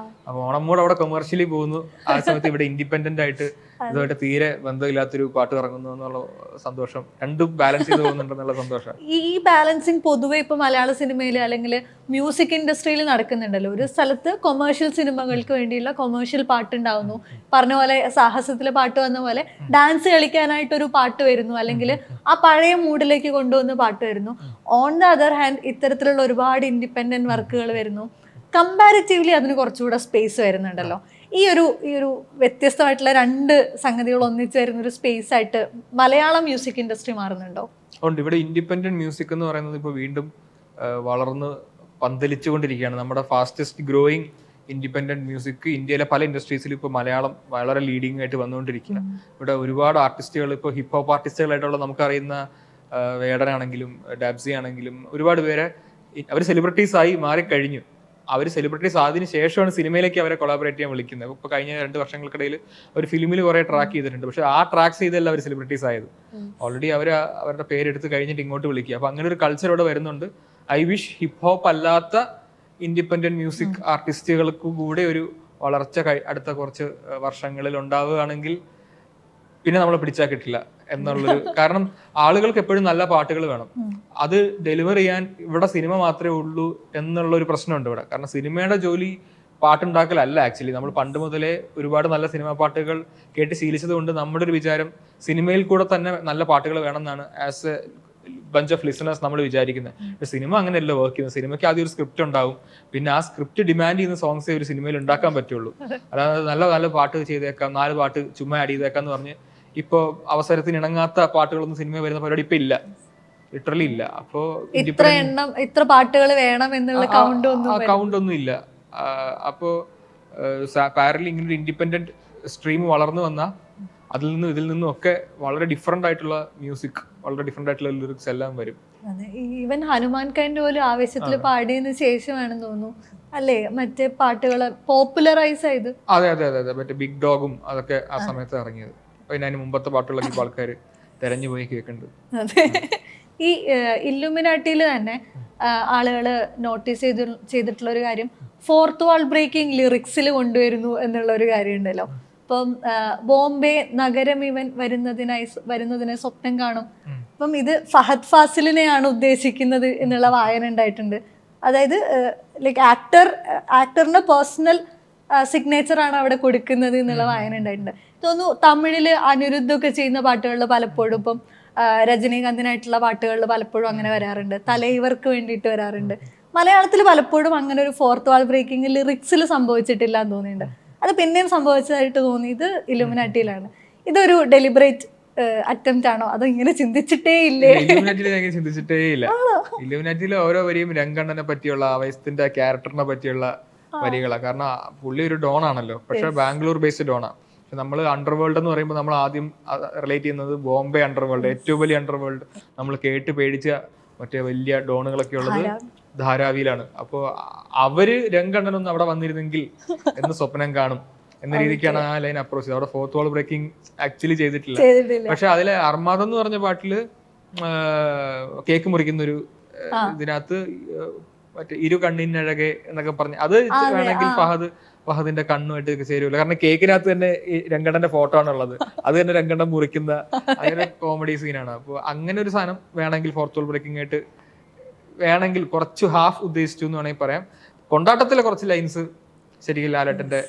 അപ്പൊ ഓണമൂട് അവിടെ കൊമേഴ്ഷ്യലി പോകുന്നു, ആ സമയത്ത് ഇവിടെ ഇൻഡിപെൻഡന്റ് ആയിട്ട് ഇതുമായിട്ട് തീരെ ബന്ധമില്ലാത്തൊരു പാട്ട് ഇറങ്ങുന്നു എന്നുള്ള സന്തോഷം, രണ്ടും ബാലൻസ് ചെയ്ത് പോകുന്നുണ്ടെന്നുള്ള സന്തോഷം. ഈ ബാലൻസിങ് പൊതുവെ ഇപ്പൊ മലയാള സിനിമയിൽ അല്ലെങ്കിൽ മ്യൂസിക് ഇൻഡസ്ട്രിയിൽ നടക്കുന്നുണ്ടല്ലോ. ഒരു സ്ഥലത്ത് കൊമേഴ്ഷ്യൽ സിനിമകൾക്ക് വേണ്ടിയുള്ള കൊമേഴ്ഷ്യൽ പാട്ട് ഉണ്ടാവുന്നു, പറഞ്ഞ പോലെ സാഹസത്തിലെ പാട്ട് വന്ന പോലെ ഡാൻസ് കളിക്കാനായിട്ടൊരു പാട്ട് വരുന്നു, അല്ലെങ്കിൽ ആ പഴയ മൂഡിലേക്ക് കൊണ്ടുവന്ന പാട്ട് വരുന്നു. ഓൺ ദ അതർ ഹാൻഡ് ഇത്തരത്തിലുള്ള ഒരുപാട് ഇൻഡിപെൻഡന്റ് വർക്കുകൾ വരുന്നു. കമ്പാരിറ്റീവ്ലി അതിന് കുറച്ചുകൂടെ സ്പേസ് വരുന്നുണ്ടല്ലോ. ഈ ഒരു വ്യത്യസ്തമായിട്ടുള്ള രണ്ട് സംഗതികൾ ഒന്നിച്ച് വരുന്ന ഒരു സ്പേസ് ആയിട്ട് മലയാളം മ്യൂസിക് ഇൻഡസ്ട്രി മാറുന്നുണ്ടോ? ഉണ്ട്. ഇവിടെ ഇൻഡിപെൻഡന്റ് മ്യൂസിക് എന്ന് പറയുന്നത് ഇപ്പോൾ വീണ്ടും വളർന്ന് പന്തലിച്ചുകൊണ്ടിരിക്കുകയാണ്. നമ്മുടെ ഫാസ്റ്റസ്റ്റ് ഗ്രോയിങ് ഇൻഡിപെൻഡന്റ് മ്യൂസിക് ഇന്ത്യയിലെ പല ഇൻഡസ്ട്രീസിലും ഇപ്പോൾ മലയാളം വളരെ ലീഡിങ് ആയിട്ട് വന്നുകൊണ്ടിരിക്കുക. ഇവിടെ ഒരുപാട് ആർട്ടിസ്റ്റുകൾ, ഇപ്പോൾ ഹിപ്പ് ഹോപ്പ് ആർട്ടിസ്റ്റുകളായിട്ടുള്ള നമുക്കറിയുന്ന വേടനാണെങ്കിലും ഡാബ്സി ആണെങ്കിലും ഒരുപാട് പേരെ അവർ സെലിബ്രിറ്റീസ് ആയി മാറിക്കഴിഞ്ഞു. അവർ സെലിബ്രിറ്റീസ് ആയതിനു ശേഷമാണ് സിനിമയിലേക്ക് അവരെ കൊളാബറേറ്റ് ചെയ്യാൻ വിളിക്കുന്നത്. ഇപ്പോൾ കഴിഞ്ഞ 2 വർഷങ്ങൾക്കിടയിൽ അവർ ഫിലിമിൽ കുറേ ട്രാക്ക് ചെയ്തിട്ടുണ്ട്. പക്ഷെ ആ ട്രാക്സ് ചെയ്തല്ല അവർ സെലിബ്രിറ്റീസ് ആയത്. ഓൾറെഡി അവരുടെ പേരെടുത്ത് കഴിഞ്ഞിട്ട് ഇങ്ങോട്ട് വിളിക്കുക. അപ്പോൾ അങ്ങനെ ഒരു കൾച്ചർ ഇവിടെ വരുന്നുണ്ട്. ഐ വിഷ് ഹിപ്പ് ഹോപ്പ് അല്ലാത്ത ഇൻഡിപെൻഡന്റ് മ്യൂസിക് ആർട്ടിസ്റ്റുകൾക്ക് കൂടെ ഒരു വളർച്ച അടുത്ത കുറച്ച് വർഷങ്ങളിൽ ഉണ്ടാവുകയാണെങ്കിൽ പിന്നെ നമ്മളെ പിടിച്ചാൽ കിട്ടില്ല എന്നുള്ളൊരു കാരണം ആളുകൾക്ക് എപ്പോഴും നല്ല പാട്ടുകൾ വേണം. അത് ഡെലിവർ ചെയ്യാൻ ഇവിടെ സിനിമ മാത്രമേ ഉള്ളൂ എന്നുള്ളൊരു പ്രശ്നമുണ്ട് ഇവിടെ. കാരണം സിനിമയുടെ ജോലി പാട്ടുണ്ടാക്കലല്ല. ആക്ച്വലി നമ്മൾ പണ്ട് മുതലേ ഒരുപാട് നല്ല സിനിമാ പാട്ടുകൾ കേട്ട് ശീലിച്ചത് കൊണ്ട് നമ്മുടെ ഒരു വിചാരം സിനിമയിൽ കൂടെ തന്നെ നല്ല പാട്ടുകൾ വേണമെന്നാണ് as a bunch of listeners നമ്മൾ വിചാരിക്കുന്നത്. പക്ഷെ സിനിമ അങ്ങനെയല്ല വർക്ക് ചെയ്യുന്നത്. സിനിമയ്ക്ക് ആദ്യം ഒരു സ്ക്രിപ്റ്റ് ഉണ്ടാവും, പിന്നെ ആ സ്ക്രിപ്റ്റ് ഡിമാൻഡ് ചെയ്യുന്ന സോങ്സേ ഒരു സിനിമയിൽ ഉണ്ടാക്കാൻ പറ്റുള്ളൂ. അതായത് നല്ല പാട്ട് ചെയ്തേക്കാം, 4 പാട്ട് ചുമ്മാ ആഡ് ചെയ്തേക്കാം എന്ന് പറഞ്ഞ് ഇപ്പോൾ അവസരത്തിന് ഇണങ്ങാത്ത പാട്ടുകളൊന്നും സിനിമ വരുന്ന പരിപാടി ഇപ്പൊ ഇല്ല, ലിറ്ററലി ഇല്ല. അപ്പോ ഇത്ര പാട്ടുകൾ വേണം എന്നുള്ള കൗണ്ട് ഒന്നും ഇല്ല. അപ്പോ പാരലി ഇങ്ങനെ ഒരു ഇൻഡിപെൻഡന്റ് സ്ട്രീം വളർന്നു വന്നാൽ ഇതിൽ നിന്നും ഒക്കെ വളരെ ഡിഫറെന്റ് ആയിട്ടുള്ള മ്യൂസിക്, വളരെ ഡിഫറെന്റ് ആയിട്ടുള്ള ലിറിക്സ് എല്ലാം വരും. ഈവൻ ഹനുമാൻ കൈൻഡ് പോലും ആവേശത്തിൽ പാടിയതിനു ശേഷമാണെന്ന് തോന്നുന്നു അല്ലേ മറ്റേ പാട്ടുകള് പോപ്പുലറൈസ് ചെയ്ത്. അതെ അതെ അതെ അതെ, മറ്റേ ബിഗ് ഡോഗും അതൊക്കെ ആ സമയത്ത് ഇറങ്ങിയത്. പിന്നെ അതിന് മുമ്പത്തെ പാട്ടുകളൊക്കെ ഇപ്പോൾ ആൾക്കാർ തെരഞ്ഞു പോയി കേൾക്കുന്നുണ്ട്. അതെ. ഈ ഇല്ലുമിനാട്ടിയിൽ തന്നെ ആളുകൾ നോട്ടീസ് ചെയ്തിട്ടുള്ള ഒരു കാര്യം ഫോർത്ത് വാൾ ബ്രേക്കിംഗ് ലിറിക്സിൽ കൊണ്ടുവരുന്നു എന്നുള്ള ഒരു കാര്യം ഉണ്ടല്ലോ. ഇപ്പം ബോംബെ നഗരം ഇവൻ വരുന്നതിനെ സ്വപ്നം കാണും. അപ്പം ഇത് ഫഹദ് ഫാസിലിനെയാണ് ഉദ്ദേശിക്കുന്നത് എന്നുള്ള വായന ഉണ്ടായിട്ടുണ്ട്. അതായത് ലൈക്ക് ആക്ടറിന്റെ പേഴ്സണൽ സിഗ്നേച്ചർ ആണ് അവിടെ കൊടുക്കുന്നത് എന്നുള്ള വായന ഉണ്ടായിട്ടുണ്ട്. തോന്നുന്നു തമിഴില് അനിരുദ്ധൊക്കെ ചെയ്യുന്ന പാട്ടുകളിൽ പലപ്പോഴും ഇപ്പം രജനീകാന്തിനായിട്ടുള്ള പാട്ടുകളിൽ പലപ്പോഴും അങ്ങനെ വരാറുണ്ട്, തലൈവർക്ക് വേണ്ടിയിട്ട് വരാറുണ്ട്. മലയാളത്തിൽ പലപ്പോഴും അങ്ങനെ ഒരു ഫോർത്ത് വാൾ ബ്രേക്കിംഗ് ലിറിക്സിൽ സംഭവിച്ചിട്ടില്ല എന്ന് തോന്നിയിട്ടുണ്ട്. അത് പിന്നെയും സംഭവിച്ചതായിട്ട് തോന്നിയത് ഇലുമിനാറ്റിയിലാണ്. ഇതൊരു ഡെലിബറേറ്റ് അറ്റംപ്റ്റ് ആണോ അതോ ഇങ്ങനെ ചിന്തിച്ചിട്ടേ ഇല്ലേ? ചിന്തിച്ചിട്ടേ ഇല്ല. ഇലുമിനാറ്റിയിലെ ഓരോ വരിയും രംഗണ്ണനെ പറ്റിയുള്ള ആവേശത്തിന്റെ ക്യാരക്ടറിനെ പറ്റിയുള്ള വരികളാണ്. കാരണം പുള്ളി ഒരു ഡോൺ ആണല്ലോ, പക്ഷെ ബാംഗ്ലൂർ ബേസ്ഡ് ഡോണാണ്. പക്ഷെ നമ്മൾ അണ്ടർവേൾഡ് എന്ന് പറയുമ്പോൾ നമ്മൾ ആദ്യം റിലേറ്റ് ചെയ്യുന്നത് ബോംബെ അണ്ടർവേൾഡ്, ഏറ്റവും വലിയ അണ്ടർവേൾഡ്, നമ്മൾ കേട്ട് പേടിച്ച മറ്റേ വലിയ ഡോണുകളൊക്കെ ഉള്ളത് ധാരാവിയിലാണ്. അപ്പോൾ അവര് രംഗണ്ണനൊന്നും അവിടെ വന്നിരുന്നെങ്കിൽ എന്ന് സ്വപ്നം കാണും എന്ന രീതിക്കാണ് ആ ലൈൻ അപ്രോച്ച് ചെയ്തത്. അവിടെ ഫോർത്ത് വാൾ ബ്രേക്കിംഗ് ആക്ച്വലി ചെയ്തിട്ടില്ല. പക്ഷെ അതിലെ അർമാദം എന്ന് പറഞ്ഞ പാട്ടില് കേക്ക് മുറിക്കുന്ന ഒരു ഇതിനകത്ത് മറ്റേ ഇരു കണ്ണിനഴകെ എന്നൊക്കെ പറഞ്ഞ് അത് വേണമെങ്കിൽ ഫഹദിന്റെ കണ്ണുമായിട്ട് ചേരുമല്ലോ. കാരണം കേക്കിനകത്ത് തന്നെ ഈ രംഗണ്ണന്റെ ഫോട്ടോ ആണുള്ളത്, അത് തന്നെ രംഗണ്ണൻ മുറിക്കുന്ന അങ്ങനെ കോമഡി സീനാണ്. അപ്പോൾ അങ്ങനെ ഒരു സാധനം വേണമെങ്കിൽ ഫോർത്ത് വാൾ ബ്രേക്കിംഗ് ആയിട്ട് വേണമെങ്കിൽ കുറച്ച് ഹാഫ് ഉദ്ദേശിച്ചു എന്ന് വേണമെങ്കിൽ പറയാം. കൊണ്ടാട്ടത്തിലെ കുറച്ച് ലൈൻസ് ശരിക്കും ലാലേട്ടന്റെ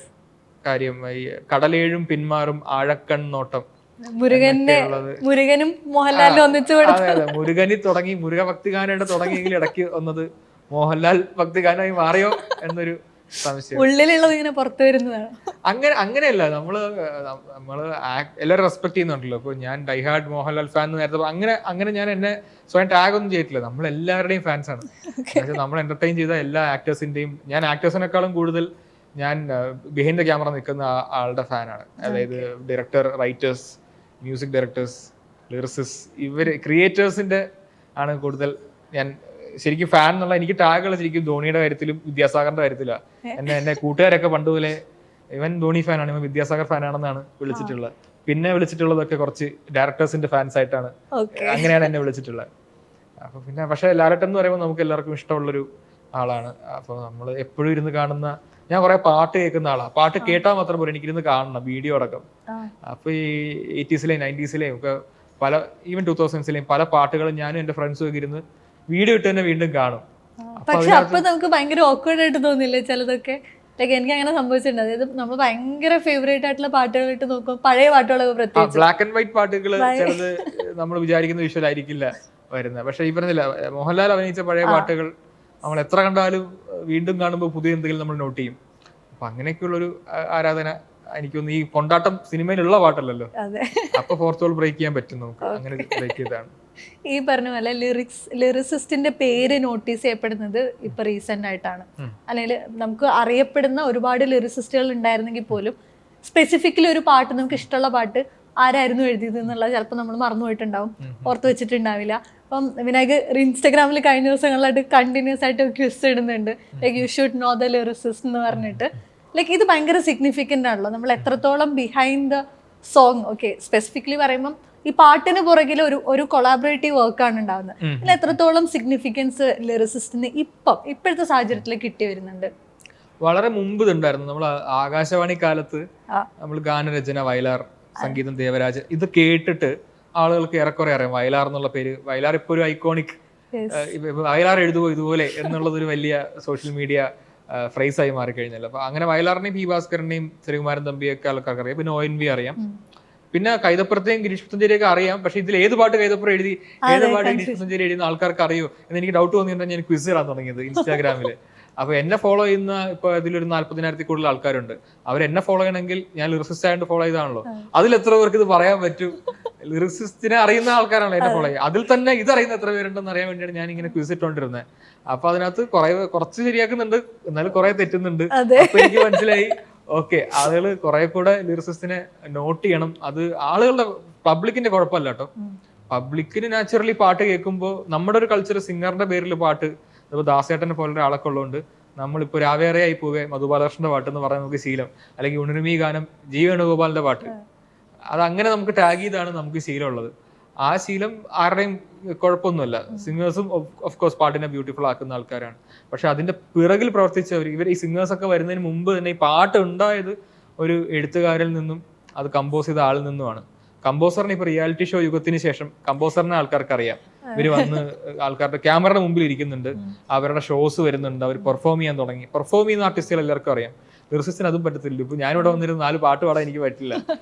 കാര്യം, ഈ കടലേഴും പിന്മാറും ആഴക്കണ്ണോട്ടം, മുരുകനും മോഹൻലാലും ഒന്നിച്ചു. അതെ അതെ, മുരുകനി തുടങ്ങി മുരുക ഭക്തിഗാനായിട്ട് തുടങ്ങിയെങ്കിൽ ഇടയ്ക്ക് വന്നത് മോഹൻലാൽ ഭക്തിഗാനമായി മാറിയോ എന്നൊരു സംശയം. ഉള്ളിലുള്ളത് ഇങ്ങനെ പുറത്തു വരുന്നതാണ്. അങ്ങനെയല്ല, നമ്മള് എല്ലാവരും റെസ്പെക്ട് ചെയ്യുന്നുണ്ടല്ലോ. ഇപ്പൊ ഞാൻ ഡൈഹാർഡ് മോഹൻലാൽ ഫാൻ എന്ന് നേരത്തെ അങ്ങനെ ഞാൻ എന്നെ സ്വയം ടാഗ് ഒന്നും ചെയ്തിട്ടില്ല. നമ്മൾ എല്ലാവരുടെയും ഫാൻസ് ആണ്. നമ്മൾ എന്റർടൈൻ ചെയ്ത എല്ലാ ആക്ടേഴ്സിന്റെയും, ഞാൻ ആക്ടേഴ്സിനേക്കാളും കൂടുതൽ ഞാൻ ബിഹൈൻഡ് ദ ക്യാമറ നിൽക്കുന്ന ആളുടെ ഫാനാണ്. അതായത് director, writers, music directors, lyricist, ഇവര് ക്രിയേറ്റേഴ്സിന്റെ ആണ് കൂടുതൽ ഞാൻ ശരിക്കും ഫാൻ എന്നുള്ള. എനിക്ക് ടാഗുകൾ ശരിക്കും ധോണിയുടെ കാര്യത്തിലും വിദ്യാസാഗറിന്റെ കാര്യത്തിലാണ്. എന്നെ കൂട്ടുകാരൊക്കെ പണ്ടുപോലെ ഇവൻ ധോണി ഫാനാണ്, ഇവൻ വിദ്യാസാഗർ ഫാനാണെന്നാണ് വിളിച്ചിട്ടുള്ളത്. പിന്നെ വിളിച്ചിട്ടുള്ളതൊക്കെ കുറച്ച് ഡയറക്ടേഴ്സിന്റെ ഫാൻസ് ആയിട്ടാണ്, അങ്ങനെയാണ് എന്നെ വിളിച്ചിട്ടുള്ളത്. അപ്പൊ പിന്നെ പക്ഷെ ലാലേട്ടൻ എന്ന് പറയുമ്പോൾ നമുക്ക് എല്ലാവർക്കും ഇഷ്ടമുള്ളൊരു ആളാണ്. അപ്പൊ നമ്മൾ എപ്പോഴും ഇരുന്ന് കാണുന്ന, ഞാൻ കുറെ പാട്ട് കേൾക്കുന്ന ആളാണ്. പാട്ട് കേട്ടാൽ മാത്രം പോലും എനിക്കിരുന്ന് കാണണം, വീഡിയോ അടക്കം. അപ്പൊ ഈ 80s-ലെയും 90s-ലെയും ഒക്കെ പല, ഈവൻ 2000s-ലെയും പല പാട്ടുകളും ഞാനും എന്റെ ഫ്രണ്ട്സും ഒക്കെ ഇരുന്ന് വീഡിയോ ഇട്ട് തന്നെ വീണ്ടും കാണും. പക്ഷെ അപ്പൊ നമുക്ക് ഭയങ്കര ഓക്വേർഡ് ആയിട്ട് തോന്നില്ലേ ചിലതൊക്കെ? ലൈക്ക് എനിക്ക് അങ്ങനെ സംഭവിച്ചിട്ടുണ്ട്. അതായത് നമ്മൾ ഭയങ്കര ഫേവറേറ്റ് ആയിട്ടുള്ള പാട്ടുകൾ ഇട്ട് നോക്കും, പഴയ പാട്ടുകളൊക്കെ പ്രത്യേകിച്ച് ബ്ലാക്ക് ആൻഡ് വൈറ്റ് പാട്ടുകൾ ചിലത് നമ്മൾ വിചാരിക്കുന്ന വിഷ്വൽ ആയിരിക്കില്ല വരുന്നത്. പക്ഷെ ഈ പറഞ്ഞില്ല, മോഹൻലാൽ അഭിനയിച്ച പഴയ പാട്ടുകൾ നമ്മൾ എത്ര കണ്ടാലും വീണ്ടും കാണുമ്പോൾ പുതിയ എന്തെങ്കിലും നമ്മൾ നോട്ട് ചെയ്യും. അപ്പൊ അങ്ങനെയൊക്കെയുള്ളൊരു ആരാധന എനിക്കൊന്ന്, ഈ കൊണ്ടാട്ടം സിനിമയിലുള്ള പാട്ടല്ലല്ലോ, അപ്പൊ ഫോർത്ത് വാൾ ബ്രേക്ക് ചെയ്യാൻ പറ്റും നമുക്ക്. അങ്ങനെ ബ്രേക്ക് ചെയ്താണ്. ഈ പറഞ്ഞ പോലെ ലിറിസിസ്റ്റിന്റെ പേര് നോട്ടീസ് ചെയ്യപ്പെടുന്നത് ഇപ്പൊ റീസെന്റ് ആയിട്ടാണ്. അല്ലെങ്കിൽ നമുക്ക് അറിയപ്പെടുന്ന ഒരുപാട് ലിറിസിസ്റ്റുകൾ ഉണ്ടായിരുന്നെങ്കിൽ പോലും സ്പെസിഫിക്കലി ഒരു പാട്ട്, നമുക്ക് ഇഷ്ടമുള്ള പാട്ട് ആരായിരുന്നു എഴുതിയത് എന്നുള്ളത് ചിലപ്പോൾ നമ്മൾ മറന്നുപോയിട്ടുണ്ടാവും, ഓർത്ത് വെച്ചിട്ടുണ്ടാവില്ല. അപ്പം വിനായക് ഇൻസ്റ്റാഗ്രാമിൽ കഴിഞ്ഞ ദിവസങ്ങളിലായിട്ട് കണ്ടിന്യൂസ് ആയിട്ട് ക്വിസ് ഇടുന്നുണ്ട്, like you should know the lyricist എന്ന് പറഞ്ഞിട്ട്. ലൈക്ക് ഇത് ഭയങ്കര സിഗ്നിഫിക്കൻ്റ് ആണല്ലോ, നമ്മൾ എത്രത്തോളം behind the song. Okay, specifically പറയുമ്പം ഈ പാട്ടിന് പുറകിൽ ഒരു കൊളാബറേറ്റീവ് വർക്കാണ് ഉണ്ടാവുന്നത്. അതിൽ എത്രത്തോളം സിഗ്നിഫിക്കൻസ് ലിറിസിസ്റ്റിന് ഇപ്പോഴത്തെ സാഹചര്യത്തിൽ കിട്ടി വരുന്നുണ്ട്? വളരെ മുമ്പ് ഇതുണ്ടായിരുന്നു. നമ്മൾ ആകാശവാണി കാലത്ത് നമ്മൾ ഗാനരചന വയലാർ, സംഗീതം ദേവരാജൻ, ഇത് കേട്ടിട്ട് ആളുകൾക്ക് ഏറെക്കുറെ അറിയാം വയലാർ എന്നുള്ള പേര്. വയലാർ ഇപ്പൊ ഒരു ഐക്കോണിക്, വയലാർ എഴുതുമോ ഇതുപോലെ എന്നുള്ളതൊരു വലിയ സോഷ്യൽ മീഡിയ ഫ്രൈസ് ആയി മാറിക്കഴിഞ്ഞല്ലോ. അപ്പൊ അങ്ങനെ വയലാറിനെയും പി ഭാസ്കരനെയും ശ്രീകുമാരൻ തമ്പിയൊക്കെ ആൾക്കാർക്ക് അറിയാം. പിന്നെ ONV അറിയാം, പിന്നെ കൈതപ്പുറത്തെയും ഗിരീഷ് പുത്തഞ്ചേരിയൊക്കെ അറിയാം. പക്ഷെ ഇതിൽ ഏത് പാട്ട് കൈതപ്പുറം എഴുതി, ഏത് പാട്ട് ഗിരീഷ് പുത്തഞ്ചേരി എഴുതുന്ന ആൾക്കാർക്ക് അറിയോ എന്ന് എനിക്ക് ഡൗട്ട് തോന്നിയിട്ടാണ് ഞാൻ ക്വിസ് ഇടാൻ തുടങ്ങിയത് ഇൻസ്റ്റാഗ്രാമില്. അപ്പൊ എന്നെ ഫോളോ ചെയ്യുന്ന ഇപ്പൊ ഇതിലൊരു 40,000-ൽ കൂടുതൽ ആൾക്കാരുണ്ട്. അവരെന്നെ ഫോളോ ചെയ്യണമെങ്കിൽ ഞാൻ ലിറിസിസ്റ്റ് ആയിട്ട് ഫോളോ ചെയ്താണല്ലോ. അതിൽ എത്ര പേർക്ക് ഇത് പറയാൻ പറ്റും? ലിറിസിസ്റ്റിനെ അറിയുന്ന ആൾക്കാരാണ് എന്നെ ഫോളോ ചെയ്യുക. അതിൽ തന്നെ ഇതറിയുന്ന എത്ര പേരുണ്ടെന്ന് അറിയാൻ വേണ്ടിയാണ് ഞാൻ ഇങ്ങനെ ക്വിസ് ഇട്ടോണ്ടിരുന്നത്. അപ്പൊ അതിനകത്ത് കുറച്ച് ശരിയാക്കുന്നുണ്ട്, എന്നാലും കുറെ തെറ്റുന്നുണ്ട്. അപ്പൊ എനിക്ക് മനസ്സിലായി, ഓക്കെ, ആളുകൾ കുറെ കൂടെ ലിറിസിസ്റ്റിനെ നോട്ട് ചെയ്യണം. അത് ആളുകളുടെ, പബ്ലിക്കിന്റെ കുഴപ്പമല്ല കേട്ടോ. പബ്ലിക്കിന് നാച്ചുറലി പാട്ട് കേൾക്കുമ്പോൾ നമ്മുടെ ഒരു കൾച്ചർ, സിംഗറിന്റെ പേരിൽ പാട്ട്, ഇപ്പൊ ദാസേട്ടനെ പോലെ ഒരാളൊക്കെ ഉള്ളതുകൊണ്ട് നമ്മളിപ്പോൾ രാവേറെയായി പോവേ മധുബാലകൃഷ്ണന്റെ പാട്ട് എന്ന് പറയാൻ നമുക്ക് ശീലം, അല്ലെങ്കിൽ ഉണരുമീ ഗാനം ജി വേണുഗോപാലിന്റെ പാട്ട്, അതങ്ങനെ നമുക്ക് ടാഗ് ചെയ്താണ് നമുക്ക് ശീലമുള്ളത്. ആ ശീലം ആരുടെയും കുഴപ്പമൊന്നുമല്ല. സിംഗേഴ്സും ഓഫ് കോഴ്സ് പാട്ടിനെ ബ്യൂട്ടിഫുൾ ആക്കുന്ന ആൾക്കാരാണ്. പക്ഷെ അതിന്റെ പിറകിൽ പ്രവർത്തിച്ചവർ, ഈ സിംഗേഴ്സ് ഒക്കെ വരുന്നതിന് മുമ്പ് തന്നെ ഈ പാട്ട് ഉണ്ടായത് ഒരു എഴുത്തുകാരിൽ നിന്നും അത് കമ്പോസ് ചെയ്ത ആളിൽ നിന്നുമാണ്. കമ്പോസറിന് ഇപ്പൊ റിയാലിറ്റി ഷോ യുഗത്തിന് ശേഷം കമ്പോസറിനെ ആൾക്കാർക്ക് അറിയാം. ഇവര് വന്ന് ആൾക്കാരുടെ ക്യാമറയുടെ മുമ്പിൽ ഇരിക്കുന്നുണ്ട്, അവരുടെ ഷോസ് വരുന്നുണ്ട്, അവർ പെർഫോം ചെയ്യാൻ തുടങ്ങി. പെർഫോം ചെയ്യുന്ന ആർട്ടിസ്റ്റുകൾ എല്ലാവർക്കും അറിയാം. ലിറിസിസ്റ്റിന് അതും പറ്റത്തില്ല. ഇപ്പൊ ഞാനിവിടെ വന്നിരുന്ന 4 പാട്ട് പാടാൻ എനിക്ക് പറ്റില്ല.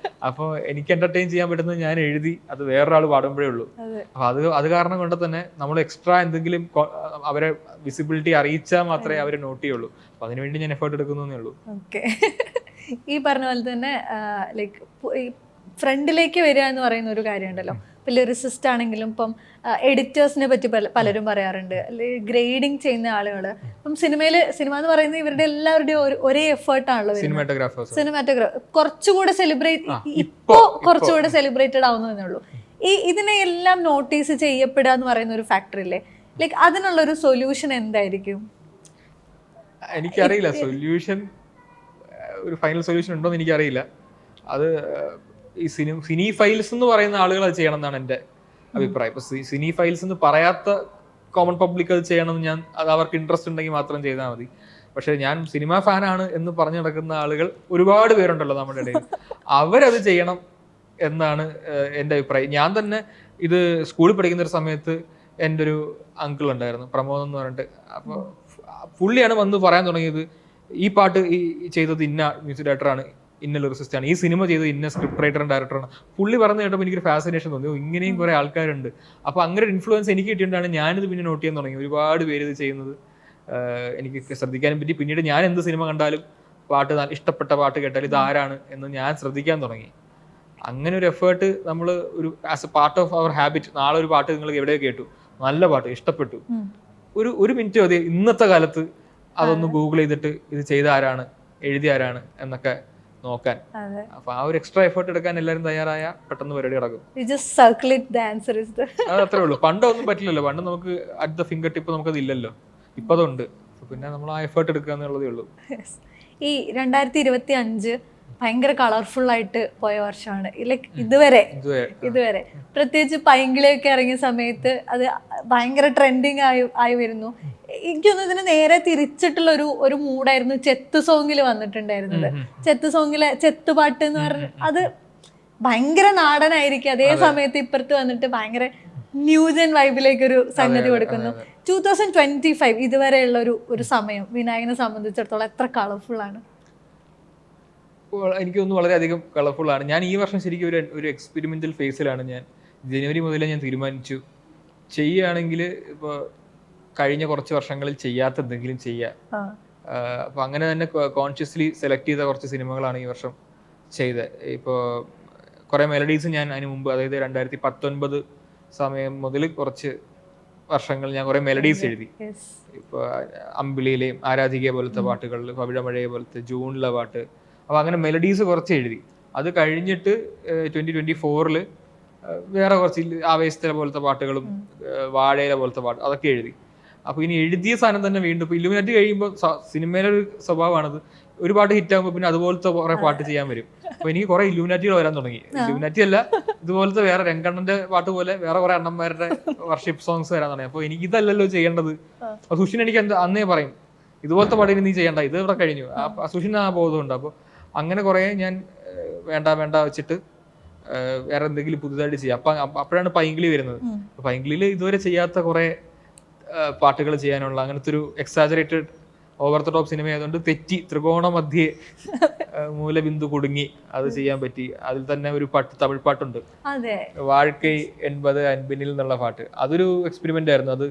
അപ്പോൾ എനിക്ക് എന്റർടൈൻ ചെയ്യാൻ പറ്റുന്നത് ഞാൻ എഴുതി അത് വേറൊരാൾ പാടുമ്പോഴേ ഉള്ളൂ. അപ്പൊ അത് കാരണം കൊണ്ട് തന്നെ നമ്മൾ എക്സ്ട്രാ എന്തെങ്കിലും അവരെ വിസിബിലിറ്റി അറിയിച്ചാൽ മാത്രമേ അവരെ നോട്ട് ചെയ്യുള്ളൂ. അപ്പൊ അതിനുവേണ്ടി ഞാൻ എഫേർട്ട് എടുക്കുന്നേ ഉള്ളൂ. ഈ പറഞ്ഞ പോലെ തന്നെ ലൈക്ക് ഫ്രണ്ടിലേക്ക് വരിക എന്ന് പറയുന്ന ഒരു കാര്യമുണ്ടല്ലോ. ഇപ്പം ലിറിസിസ്റ്റ് ആണെങ്കിലും ഇപ്പം എഡിറ്റേഴ്സിനെ പറ്റി പലരും പറയാറുണ്ട്, അല്ലെങ്കിൽ ഗ്രേഡിങ് ചെയ്യുന്ന ആളുകൾ. ഇപ്പം സിനിമ എന്ന് പറയുന്നത് ഇവരുടെ എല്ലാവരുടെയും ഒരേ എഫേർട്ടാണല്ലോ. സിനിമാറ്റോഗ്രാഫർ കുറച്ചുകൂടെ കുറച്ചുകൂടെ സെലിബ്രേറ്റഡ് ആവുന്നതേ ഉള്ളൂ. ഇതിനെ എല്ലാം നോട്ടീസ് ചെയ്യപ്പെടുക എന്ന് പറയുന്ന ഒരു ഫാക്ടർ ഇല്ലേ? ലൈക്ക് അതിനുള്ള ഒരു സൊല്യൂഷൻ എന്തായിരിക്കും? എനിക്കറിയില്ല സൊല്യൂഷൻ, ഒരു ഫൈനൽ സൊല്യൂഷൻ ഉണ്ടോ എന്ന് എനിക്കറിയില്ല. അത് ഈ സിനി ഫൈൽസ് എന്ന് പറയുന്ന ആളുകൾ അത് ചെയ്യണം എന്നാണ് എൻ്റെ അഭിപ്രായം. ഇപ്പൊ സിനി ഫൈൽസ് എന്ന് പറയാത്ത കോമൺ പബ്ലിക് അത് ചെയ്യണമെന്ന് അത് അവർക്ക് ഇൻട്രസ്റ്റ് ഉണ്ടെങ്കിൽ മാത്രം ചെയ്താൽ മതി. പക്ഷെ ഞാൻ സിനിമ ഫാനാണ് എന്ന് പറഞ്ഞു നടക്കുന്ന ആളുകൾ ഒരുപാട് പേരുണ്ടല്ലോ നമ്മുടെ ഇടയിൽ, അവരത് ചെയ്യണം എന്നാണ് എൻ്റെ അഭിപ്രായം. ഞാൻ തന്നെ ഇത് സ്കൂളിൽ പഠിക്കുന്ന ഒരു സമയത്ത് എൻ്റെ ഒരു അങ്കിൾ ഉണ്ടായിരുന്നു, പ്രമോദ് എന്ന് പറഞ്ഞിട്ട്. അപ്പോൾ പുള്ളിയാണ് വന്ന് പറയാൻ തുടങ്ങിയത്, ഈ പാട്ട് ചെയ്തത് ഇന്ന മ്യൂസിക് ഡയറക്ടറാണ്, ഇന്ന ലിറിസിസ്റ്റ് ആണ്, ഈ സിനിമ ചെയ്തത് ഇന്ന സ്ക്രിപ്റ്റ് റൈറ്ററും ഡയറക്ടറാണ്. പുള്ളി പറഞ്ഞു കേട്ടപ്പോൾ എനിക്കൊരു ഫാസിനേഷൻ തോന്നി, ഇങ്ങനെയും കുറെ ആൾക്കാരുണ്ട്. അപ്പോൾ അങ്ങനെ ഒരു ഇൻഫ്ലുവൻസ് എനിക്ക് കിട്ടിയിട്ടാണ് ഞാനിത് പിന്നെ നോട്ട് ചെയ്യാൻ തുടങ്ങി. ഒരുപാട് പേര് ഇത് ചെയ്യുന്നത് എനിക്ക് ശ്രദ്ധിക്കാനും പറ്റി. പിന്നീട് ഞാൻ എന്ത് സിനിമ കണ്ടാലും ഇഷ്ടപ്പെട്ട പാട്ട് കേട്ടാൽ ഇത് ആരാണ് എന്ന് ഞാൻ ശ്രദ്ധിക്കാൻ തുടങ്ങി. അങ്ങനെ ഒരു എഫേർട്ട് നമ്മൾ as a part of our habit. നാളെ ഒരു പാട്ട് നിങ്ങൾ എവിടെ കേട്ടു, നല്ല പാട്ട് ഇഷ്ടപ്പെട്ടു, ഒരു മിനിറ്റ് മതി ഇന്നത്തെ കാലത്ത് അതൊന്ന് ഗൂഗിൾ ചെയ്തിട്ട് ഇത് ചെയ്ത ആരാണ്, എഴുതിയ ആരാണ് എന്നൊക്കെ നോക്കാൻ. അപ്പൊ ആ ഒരു എക്സ്ട്രാ എഫേർട്ട് എടുക്കാൻ എല്ലാവരും തയ്യാറായ പെട്ടെന്ന് പരിപാടി നടക്കും. അത് അത്രേ ഉള്ളൂ. പണ്ടൊന്നും പറ്റില്ലല്ലോ. പണ്ട് നമുക്ക് അറ്റ് ദ ഫിംഗർ ടിപ്പ് നമുക്കത് ഇല്ലല്ലോ, ഇപ്പൊ അതുണ്ട്. പിന്നെ നമ്മൾ ആ എഫേർട്ട് എടുക്കുക എന്നുള്ളതേ ഉള്ളൂ. ഈ 2025 ഭയങ്കര കളർഫുൾ ആയിട്ട് പോയ വർഷമാണ്. ലൈക്ക് ഇതുവരെ പ്രത്യേകിച്ച് പൈങ്കിളിയൊക്കെ ഇറങ്ങിയ സമയത്ത് അത് ഭയങ്കര ട്രെൻഡിങ് ആയി വരുന്നു. എനിക്കൊന്നും ഇതിന് നേരെ തിരിച്ചിട്ടുള്ള ഒരു മൂഡായിരുന്നു ചെത്ത് സോങ്ങിൽ വന്നിട്ടുണ്ടായിരുന്നത്. ചെത്ത് സോങ്ങിലെ ചെത്തുപാട്ട് എന്ന് പറഞ്ഞ അത് ഭയങ്കര നാടനായിരിക്കും, അതേ സമയത്ത് ഇപ്പുറത്ത് വന്നിട്ട് ഭയങ്കര ന്യൂജൻ വൈബിലേക്ക് ഒരു സംഗതി കൊടുക്കുന്നു. 2025 ഇതുവരെയുള്ള ഒരു സമയം വിനായകനെ സംബന്ധിച്ചിടത്തോളം എത്ര കളർഫുൾ ആണ്? എനിക്ക് തോന്നുന്നു വളരെയധികം കളർഫുൾ ആണ്. ഞാൻ ഈ വർഷം ശരിക്കും ഒരു എക്സ്പെരിമെന്റൽ ഫേസിലാണ്. ഞാൻ ജനുവരി മുതലേ ഞാൻ തീരുമാനിച്ചു ചെയ്യുകയാണെങ്കിൽ ഇപ്പോൾ കഴിഞ്ഞ കുറച്ച് വർഷങ്ങളിൽ ചെയ്യാത്ത എന്തെങ്കിലും ചെയ്യാം. അപ്പൊ അങ്ങനെ തന്നെ കോൺഷ്യസ്ലി സെലക്ട് ചെയ്ത കുറച്ച് സിനിമകളാണ് ഈ വർഷം ചെയ്തത്. ഇപ്പോൾ കുറെ മെലഡീസ് ഞാൻ അതിന് മുമ്പ്, അതായത് 2019 സമയം മുതൽ കുറച്ച് വർഷങ്ങൾ ഞാൻ കുറെ മെലഡീസ് എഴുതി. ഇപ്പൊ അമ്പിളിയിലെയും ആരാധിക പോലത്തെ പാട്ടുകൾ, പവിഴമഴയെ പോലത്തെ ജൂണിലെ പാട്ട്, അപ്പൊ അങ്ങനെ മെലഡീസ് കുറച്ച് എഴുതി. അത് കഴിഞ്ഞിട്ട് 2024 വേറെ കുറച്ച് ആവേശത്തിലെ പോലത്തെ പാട്ടുകളും വാഴയിലെ പോലത്തെ പാട്ട് അതൊക്കെ എഴുതി. അപ്പൊ ഇനി എഴുതിയ സാധനം തന്നെ വീണ്ടും ഇപ്പൊ ഇല്ലുമിനാറ്റി കഴിയുമ്പോൾ സിനിമയിലെ ഒരു സ്വഭാവമാണത്, ഒരു പാട്ട് ഹിറ്റ് ആകുമ്പോൾ പിന്നെ അതുപോലത്തെ കുറെ പാട്ട് ചെയ്യാൻ വരും. അപ്പൊ എനിക്ക് കുറെ ഇല്ലുമിനാറ്റികൾ വരാൻ തുടങ്ങി. ഇല്ലുമിനാറ്റി അല്ല, ഇതുപോലത്തെ വേറെ രംഗണ്ണന്റെ പാട്ട് പോലെ വേറെ കുറെ അണ്ണന്മാരുടെ വർഷിപ്പ് സോങ്സ് വരാൻ തുടങ്ങി. അപ്പൊ എനിക്ക് ഇതല്ലല്ലോ ചെയ്യേണ്ടത്. അപ്പൊ സുഷിൻ എനിക്ക് അന്നേ പറയും, ഇതുപോലത്തെ പാട്ടിന് നീ ചെയ്യണ്ട, ഇത് ഇവിടെ കഴിഞ്ഞു. സുഷിൻ ആ ബോധമുണ്ട്. അപ്പൊ അങ്ങനെ കുറെ ഞാൻ വേണ്ട വെച്ചിട്ട് വേറെ എന്തെങ്കിലും പുതുതായിട്ട് ചെയ്യാം. അപ്പോഴാണ് പൈങ്കിളി വരുന്നത്. പൈങ്കിളിയിൽ ഇതുവരെ ചെയ്യാത്ത കുറെ പാട്ടുകൾ ചെയ്യാനുള്ള അങ്ങനത്തെ ഒരു exaggerated over the top cinema ആയതുകൊണ്ട് തെറ്റി ത്രികോണ മധ്യേ മൂലബിന്ദു കുടുങ്ങി അത് ചെയ്യാൻ പറ്റി. അതിൽ തന്നെ ഒരു പാട്ട്, തമിഴ് പാട്ടുണ്ട്, വാഴ്ക്കൈ 80 അൻപിനിൽ എന്നുള്ള പാട്ട്. അതൊരു എക്സ്പെരിമെന്റ് ആയിരുന്നു. അത്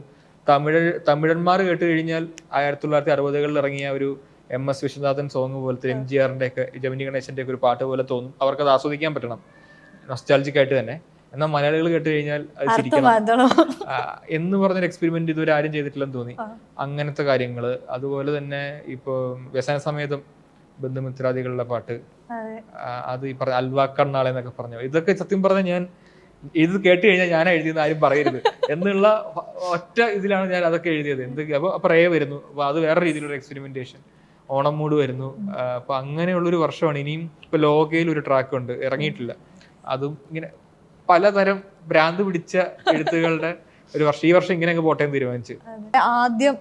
തമിഴന്മാർ കേട്ട് കഴിഞ്ഞാൽ 1960കളിൽ ഇറങ്ങിയ ഒരു MS വിശ്വനാഥൻ സോങ് പോലത്തെ, MGRന്റെ ഒക്കെ, ജമിനി ഗണേശന്റെ ഒക്കെ ഒരു പാട്ട് പോലെ തോന്നും. അവർക്കത് ആസ്വദിക്കാൻ പറ്റണം നൊസ്റ്റാൾജിക് ആയിട്ട് തന്നെ. എന്നാൽ മലയാളികൾ കേട്ട് കഴിഞ്ഞാൽ അത് ചിരിക്കണം എന്ന് പറഞ്ഞൊരു എക്സ്പെരിമെന്റ് ഇതുവരെ ആരും ചെയ്തിട്ടില്ലെന്ന് തോന്നി. അങ്ങനത്തെ കാര്യങ്ങള്. അതുപോലെ തന്നെ ഇപ്പൊ വ്യസന സമേതം ബന്ധുമിത്രാദികളുടെ പാട്ട്, അത് ഈ പറഞ്ഞ അൽവാക്കണ്ണാളെ എന്നൊക്കെ പറഞ്ഞു. ഇതൊക്കെ സത്യം പറഞ്ഞാൽ ഞാൻ ഇത് കേട്ട് കഴിഞ്ഞാൽ ഞാൻ എഴുതിയെന്ന് ആരും പറയരുത് എന്നുള്ള ഒറ്റ ഇതിലാണ് ഞാൻ അതൊക്കെ എഴുതിയത്. അപ്പൊ റേ വരുന്നു, അപ്പൊ അത് വേറെ രീതിയിലൊരു എക്സ്പെരിമെന്റേഷൻ. ഓണം മൂഡ് വരുന്നു. അപ്പൊ അങ്ങനെയുള്ളൊരു വർഷമാണ്. ഇനിയും ഇപ്പൊ ലോകയിൽ ഒരു ട്രാക്ക് ഉണ്ട്, ഇറങ്ങിയിട്ടില്ല. അതും ഇങ്ങനെ പലതരം ഭ്രാന്ത് പിടിച്ച എഴുത്തുകളുടെ ഒരു വർഷം. ഈ വർഷം ഇങ്ങനെ അങ്ങ് പോട്ടെ എന്ന് തീരുമാനിച്ചു. ആദ്യം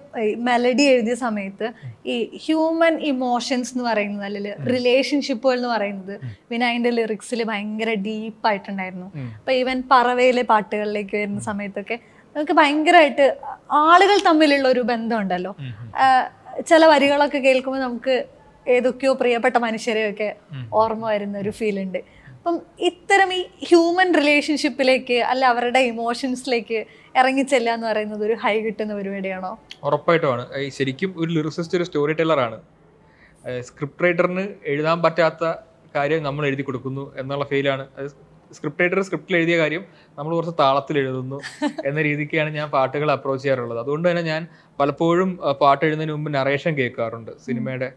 മെലഡി എഴുതിയ സമയത്ത് ഈ ഹ്യൂമൻ ഇമോഷൻസ് എന്ന് പറയുന്നത്, അല്ലെങ്കിൽ റിലേഷൻഷിപ്പുകൾ എന്ന് പറയുന്നത് പിന്നെ അതിന്റെ ലിറിക്സിൽ ഭയങ്കര ഡീപ്പായിട്ടുണ്ടായിരുന്നു. അപ്പൊ ഈവൻ പറവയിലെ പാട്ടുകളിലേക്ക് വരുന്ന സമയത്തൊക്കെ നമുക്ക് ഭയങ്കരമായിട്ട് ആളുകൾ തമ്മിലുള്ള ഒരു ബന്ധമുണ്ടല്ലോ. ചില വരികളൊക്കെ കേൾക്കുമ്പോൾ നമുക്ക് ഏതൊക്കെയോ പ്രിയപ്പെട്ട മനുഷ്യരെയൊക്കെ ഓർമ്മ വരുന്ന ഒരു ഫീൽ ഉണ്ട്. അപ്പം ഇത്തരം ഈ ഹ്യൂമൻ റിലേഷൻഷിപ്പിലേക്ക് അല്ല അവരുടെ ഇമോഷൻസിലേക്ക് ഇറങ്ങിച്ചെല്ലുക എന്ന് പറയുന്നത് ഒരു ഹൈ കിട്ടുന്ന പരിപാടിയാണോ? ഉറപ്പായിട്ടുമാണ്. ശരിക്കും ഒരു ലിറിസിസ്റ്റ് ഒരു സ്റ്റോറി ടെല്ലറാണ്. സ്ക്രിപ്റ്റ് റൈറ്ററിന് എഴുതാൻ പറ്റാത്ത കാര്യം നമ്മൾ എഴുതി കൊടുക്കുന്നു എന്നുള്ള ഫീലാണ്. സ്ക്രിപ്റ്റ് റൈറ്റർ സ്ക്രിപ്റ്റിൽ എഴുതിയ കാര്യം നമ്മൾ കുറച്ച് താളത്തിൽ എഴുതുന്നു എന്ന രീതിക്കാണ് ഞാൻ പാട്ടുകൾ അപ്രോച്ച് ചെയ്യാറുള്ളത്. അതുകൊണ്ട് തന്നെ ഞാൻ പലപ്പോഴും പാട്ട് എഴുതുന്നതിന് മുമ്പ് നറേഷൻ കേൾക്കാറുണ്ട് സിനിമയുടെ.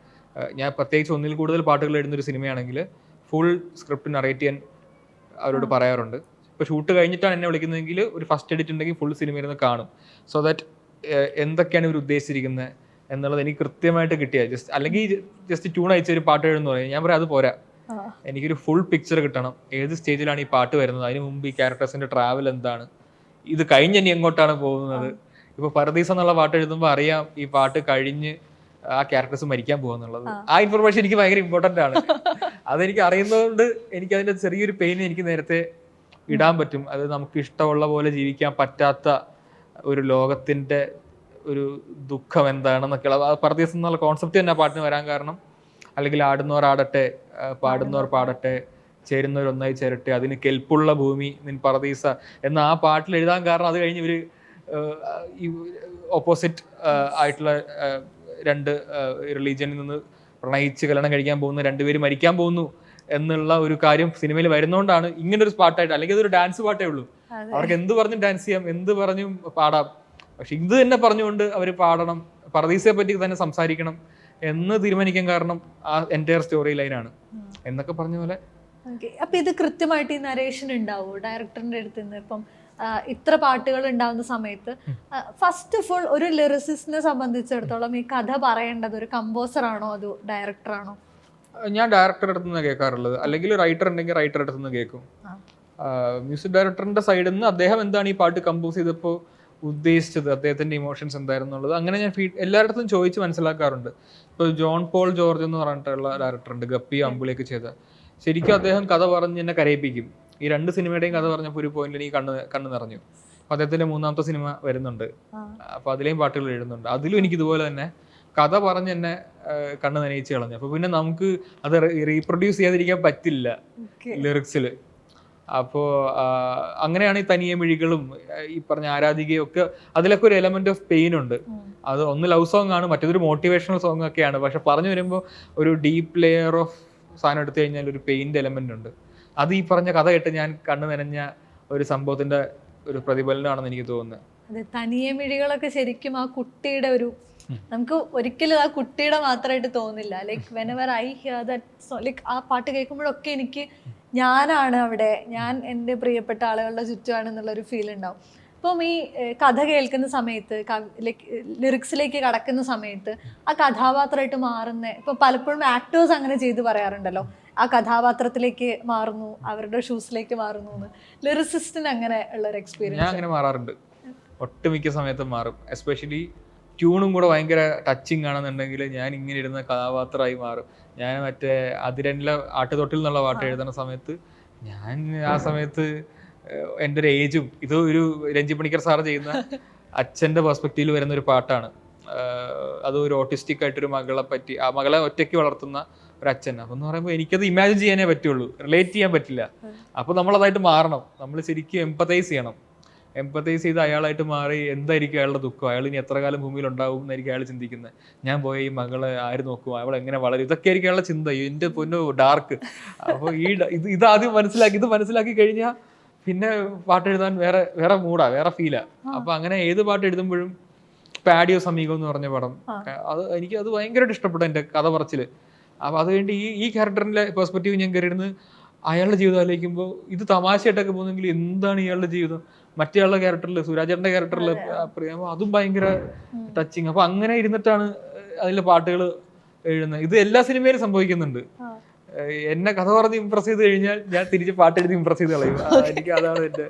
ഞാൻ പ്രത്യേകിച്ച് ഒന്നിൽ കൂടുതൽ പാട്ടുകൾ എഴുതുന്നൊരു സിനിമയാണെങ്കിൽ ഫുൾ സ്ക്രിപ്റ്റ് നറേറ്റ് ചെയ്യാൻ അവരോട് പറയാറുണ്ട്. ഇപ്പോൾ ഷൂട്ട് കഴിഞ്ഞിട്ടാണ് എന്നെ വിളിക്കുന്നതെങ്കിൽ ഒരു ഫസ്റ്റ് എഡിറ്റ് ഉണ്ടെങ്കിൽ ഫുൾ സിനിമയിരുന്ന് കാണും. സോ ദാറ്റ് എന്തൊക്കെയാണ് ഇവർ ഉദ്ദേശിച്ചിരിക്കുന്നത് എന്നുള്ളത് എനിക്ക് കൃത്യമായിട്ട് കിട്ടിയാൽ അല്ലെങ്കിൽ ജസ്റ്റ് ട്യൂൺ അയച്ച ഒരു പാട്ട് എഴുതുന്നു പറയും, ഞാൻ പറയാം അത് പോരാ, എനിക്കൊരു ഫുൾ പിക്ചർ കിട്ടണം. ഏത് സ്റ്റേജിലാണ് ഈ പാട്ട് വരുന്നത്, അതിന് മുമ്പ് ഈ ക്യാരക്ടേഴ്സിന്റെ ട്രാവൽ എന്താണ്, ഇത് കഴിഞ്ഞ് ഇനി എങ്ങോട്ടാണ് പോകുന്നത്. ഇപ്പൊ പരദീസ എന്നുള്ള പാട്ട് എഴുതുമ്പോൾ അറിയാം ഈ പാട്ട് കഴിഞ്ഞ് ആ ക്യാരക്ടേഴ്സ് മരിക്കാൻ പോകുന്നുള്ളത്. ആ ഇൻഫർമേഷൻ എനിക്ക് ഭയങ്കര ഇമ്പോർട്ടന്റ് ആണ്. അതെനിക്ക് അറിയുന്നതുകൊണ്ട് എനിക്ക് അതിന്റെ ചെറിയൊരു പെയിൻ എനിക്ക് നേരത്തെ ഇടാൻ പറ്റും. അത് നമുക്ക് ഇഷ്ടമുള്ള പോലെ ജീവിക്കാൻ പറ്റാത്ത ഒരു ലോകത്തിന്റെ ഒരു ദുഃഖം എന്താണെന്നൊക്കെയുള്ള പരദീസം എന്നുള്ള കോൺസെപ്റ്റ് തന്നെ പാട്ടിന് വരാൻ കാരണം. അല്ലെങ്കിൽ ആടുന്നവർ ആടട്ടെ, പാടുന്നവർ പാടട്ടെ, ചേരുന്നവർ ഒന്നായി ചേരട്ടെ, അതിന് കെൽപ്പുള്ള ഭൂമി നിൻ പരദീസ എന്ന ആ പാട്ടിൽ എഴുതാൻ കാരണം അത് കഴിഞ്ഞ് ഇവര് ഈ ഓപ്പോസിറ്റ് ആയിട്ടുള്ള രണ്ട് റിലീജിയനിൽ നിന്ന് പ്രണയിച്ച് കല്യാണം കഴിക്കാൻ പോകുന്ന രണ്ടുപേര് മരിക്കാൻ പോകുന്നു എന്നുള്ള ഒരു കാര്യം സിനിമയിൽ വരുന്നോണ്ടാണ് ഇങ്ങനൊരു പാട്ടായിട്ട്. അല്ലെങ്കിൽ അതൊരു ഡാൻസ് പാട്ടേ ഉള്ളൂ, അവർക്ക് എന്ത് പറഞ്ഞും ഡാൻസ് ചെയ്യാം, എന്ത് പറഞ്ഞും പാടാം. പക്ഷെ ഇത് തന്നെ പറഞ്ഞുകൊണ്ട് അവർ പാടണം, പരദീസയെ പറ്റി തന്നെ സംസാരിക്കണം എന്ന് തീരുമാനിക്കാൻ കാരണം ആ എൻറ്റയർ സ്റ്റോറി ലൈനാണ് എന്നൊക്കെ പറഞ്ഞ പോലെ. അപ്പൊ ഇത് കൃത്യമായിട്ട് ഈ നരേഷൻ ഉണ്ടാവോ ഡയറക്ടറിന്റെ അടുത്ത് നിന്ന്? ഇപ്പം ഇത്ര പാട്ടുകൾ ഉണ്ടാവുന്ന സമയത്ത് ഫസ്റ്റ് ഓഫ് ഓൾ ഒരു ലിറിസിസ്റ്റിനെ സംബന്ധിച്ചിടത്തോളം ഈ കഥ പറയേണ്ടത് ഒരു കമ്പോസർ ആണോ അതോ ഡയറക്ടർ ആണോ? ഞാൻ ഡയറക്ടറുടെ അടുത്ത് നിന്ന് കേൾക്കാറുള്ളത്, അല്ലെങ്കിൽ റൈറ്റർ ഉണ്ടെങ്കിൽ റൈറ്ററുടെ അടുത്ത് നിന്ന് കേൾക്കും. മ്യൂസിക് ഡയറക്ടറിന്റെ സൈഡിൽ നിന്ന് അദ്ദേഹം എന്താണ് ഈ പാട്ട് കമ്പോസ് ചെയ്തപ്പോൾ ഉദ്ദേശിച്ചത്, അദ്ദേഹത്തിന്റെ ഇമോഷൻസ് എന്തായിരുന്നു എന്നുള്ളത് അങ്ങനെ ഞാൻ എല്ലായിടത്തും ചോദിച്ച് മനസ്സിലാക്കാറുണ്ട്. ഇപ്പോൾ ജോൺ പോൾ ജോർജ് എന്ന് പറഞ്ഞിട്ടുള്ള ഡയറക്ടറുണ്ട്, ഗപ്പി അമ്പുളിയൊക്കെ ചെയ്ത. ശരിക്കും അദ്ദേഹം കഥ പറഞ്ഞ് എന്നെ കരയിപ്പിക്കും. ഈ രണ്ട് സിനിമയുടെയും കഥ പറഞ്ഞപ്പോൾ ഒരു പോയിന്റിൽ എനിക്ക് കണ്ണ് നിറഞ്ഞു. അപ്പൊ അദ്ദേഹത്തിന്റെ മൂന്നാമത്തെ സിനിമ വരുന്നുണ്ട്, അപ്പൊ അതിലെയും പാട്ടുകൾ എഴുതുന്നുണ്ട്. അതിലും എനിക്ക് ഇതുപോലെ തന്നെ കഥ പറഞ്ഞ് എന്നെ കണ്ണ് നനയിച്ച് കളഞ്ഞു. അപ്പൊ പിന്നെ നമുക്ക് അത് റീപ്രൊഡ്യൂസ് ചെയ്യാതിരിക്കാൻ പറ്റില്ല ലിറിക്സിൽ. അപ്പോൾ അങ്ങനെയാണ് ഈ തനിയെ മിഴികളും ഈ പറഞ്ഞ ആരാധികയും ഒക്കെ, അതിലൊക്കെ ഒരു എലമെന്റ് ഓഫ് പെയിൻ ഉണ്ട്. അത് ഒന്ന് ലവ് സോങ് ആണ്, മറ്റേതൊരു മോട്ടിവേഷണൽ സോങ് ഒക്കെയാണ്. പക്ഷെ പറഞ്ഞു വരുമ്പോൾ ഒരു ഡീപ്പ് ലെയർ ഓഫ് സാധനം എടുത്തു കഴിഞ്ഞാൽ ഒരു പെയിൻ്റെ എലമെന്റ് ഉണ്ട്. അത് ഈ പറഞ്ഞ കഥ കേട്ട് ഞാൻ കണ്ണു നനഞ്ഞ ഒരു സംഭവത്തിന്റെ ഒരു പ്രതിഫലനമാണെന്ന് എനിക്ക് തോന്നുന്നത്. അതെ, തനിയെ മിഴികളൊക്കെ ശരിക്കും ആ കുട്ടിയുടെ ഒരു, നമുക്ക് ഒരിക്കലും ആ കുട്ടിയുടെ മാത്രമായിട്ട് തോന്നില്ല. Like whenever I here that, like ആ പാട്ട് കേൾക്കുമ്പോഴൊക്കെ എനിക്ക് ഞാനാണ് അവിടെ, ഞാൻ എൻ്റെ പ്രിയപ്പെട്ട ആളുകളുടെ ചുറ്റുമാണെന്നുള്ളൊരു ഫീൽ ഉണ്ടാവും. അപ്പം ഈ കഥ കേൾക്കുന്ന സമയത്ത്, ലൈക്ക് ലിറിക്സിലേക്ക് കടക്കുന്ന സമയത്ത് ആ കഥാപാത്രമായിട്ട് മാറുന്ന, ഇപ്പം പലപ്പോഴും ആക്ടേഴ്സ് അങ്ങനെ ചെയ്ത് പറയാറുണ്ടല്ലോ, ആ കഥാപാത്രത്തിലേക്ക് മാറുന്നു, അവരുടെ ഷൂസിലേക്ക് മാറുന്നു എന്ന്. ലിറിസിസ്റ്റിന് അങ്ങനെ ഉള്ളൊരു എക്സ്പീരിയൻസ്? ഞാൻ അങ്ങനെ മാറാറുണ്ട്, ഒട്ടുമിക്ക സമയത്തും മാറും. എസ്പെഷ്യലി ട്യൂണും കൂടെ ഭയങ്കര ടച്ചിങ് ആണെന്നുണ്ടെങ്കിൽ ഞാൻ ഇങ്ങനെ ഇരുന്ന കഥാപാത്രമായി മാറും. ഞാൻ മറ്റേ അതിരനിലെ ആട്ടുതൊട്ടിൽ എന്നുള്ള പാട്ട് എഴുതുന്ന സമയത്ത് ഞാൻ ആ സമയത്ത് എൻ്റെ ഒരു ഏജും, ഇത് ഒരു രഞ്ജി പണിക്കർ സാറ് ചെയ്യുന്ന അച്ഛൻ്റെ പെർസ്പെക്റ്റീവിൽ വരുന്ന ഒരു പാട്ടാണ്. അത് ഒരു ഓട്ടിസ്റ്റിക് ആയിട്ടൊരു മകളെ പറ്റി, ആ മകളെ ഒറ്റയ്ക്ക് വളർത്തുന്ന ഒരു അച്ഛൻ. അപ്പം എന്ന് പറയുമ്പോൾ എനിക്കത് ഇമാജിൻ ചെയ്യാനേ പറ്റുള്ളൂ, റിലേറ്റ് ചെയ്യാൻ പറ്റില്ല. അപ്പോൾ നമ്മളതായിട്ട് മാറണം, നമ്മൾ ശരിക്കും എംപതൈസ് ചെയ്യണം. എംപതൈസ് ചെയ്ത് അയാളായിട്ട് മാറി എന്തായിരിക്കും അയാളുടെ ദുഃഖം, അയാൾ ഇനി എത്ര കാലം ഭൂമിയിൽ ഉണ്ടാവും എന്നായിരിക്കും അയാൾ ചിന്തിക്കുന്നത്. ഞാൻ പോയ ഈ മകളെ ആര് നോക്കും, അവൾ എങ്ങനെ വളരും, ഇതൊക്കെ ആയിരിക്കും അയാളുടെ ചിന്ത. എൻ്റെ പൊന്നു ഡാർക്ക്. അപ്പോൾ ഇത് ആദ്യം മനസ്സിലാക്കി കഴിഞ്ഞാൽ പിന്നെ പാട്ട് എഴുതാൻ വേറെ മൂഡാ, വേറെ ഫീലാ. അപ്പൊ അങ്ങനെ ഏത് പാട്ട് എഴുതുമ്പോഴും പാഡിയോ സമീകം എന്ന് പറഞ്ഞ പടം, എനിക്ക് അത് ഭയങ്കരമായിട്ട് ഇഷ്ടപ്പെട്ടു എൻ്റെ കഥ പറച്ചില്. അപ്പൊ അത് വേണ്ടി ഈ ക്യാരക്ടറിന്റെ പെർസ്പെക്റ്റീവ് ഞാൻ കയറിയിരുന്ന് അയാളുടെ ജീവിതം ആലോചിക്കുമ്പോൾ ഇത് തമാശയായിട്ടൊക്കെ പോകുന്നെങ്കിൽ എന്താണ് ഇയാളുടെ ജീവിതം. മറ്റേയാളുടെ ക്യാരക്ടറിൽ, സുരാജേട്ടൻ്റെ ക്യാരക്ടറിൽ പ്രിയമോ, അതും ഭയങ്കര ടച്ചിങ്. അപ്പൊ അങ്ങനെ ഇരുന്നിട്ടാണ് അതിലെ പാട്ടുകൾ എഴുതുന്നത്. ഇത് എല്ലാ സിനിമയിലും സംഭവിക്കുന്നുണ്ട്. എന്നെ കഥ പറഞ്ഞ് ഇംപ്രസ് ചെയ്ത് കഴിഞ്ഞാൽ ഞാൻ തിരിച്ച് പാട്ടെഴുതി ഇംപ്രസ് ചെയ്ത് കളയും. എനിക്ക് അതാണ് എന്റെ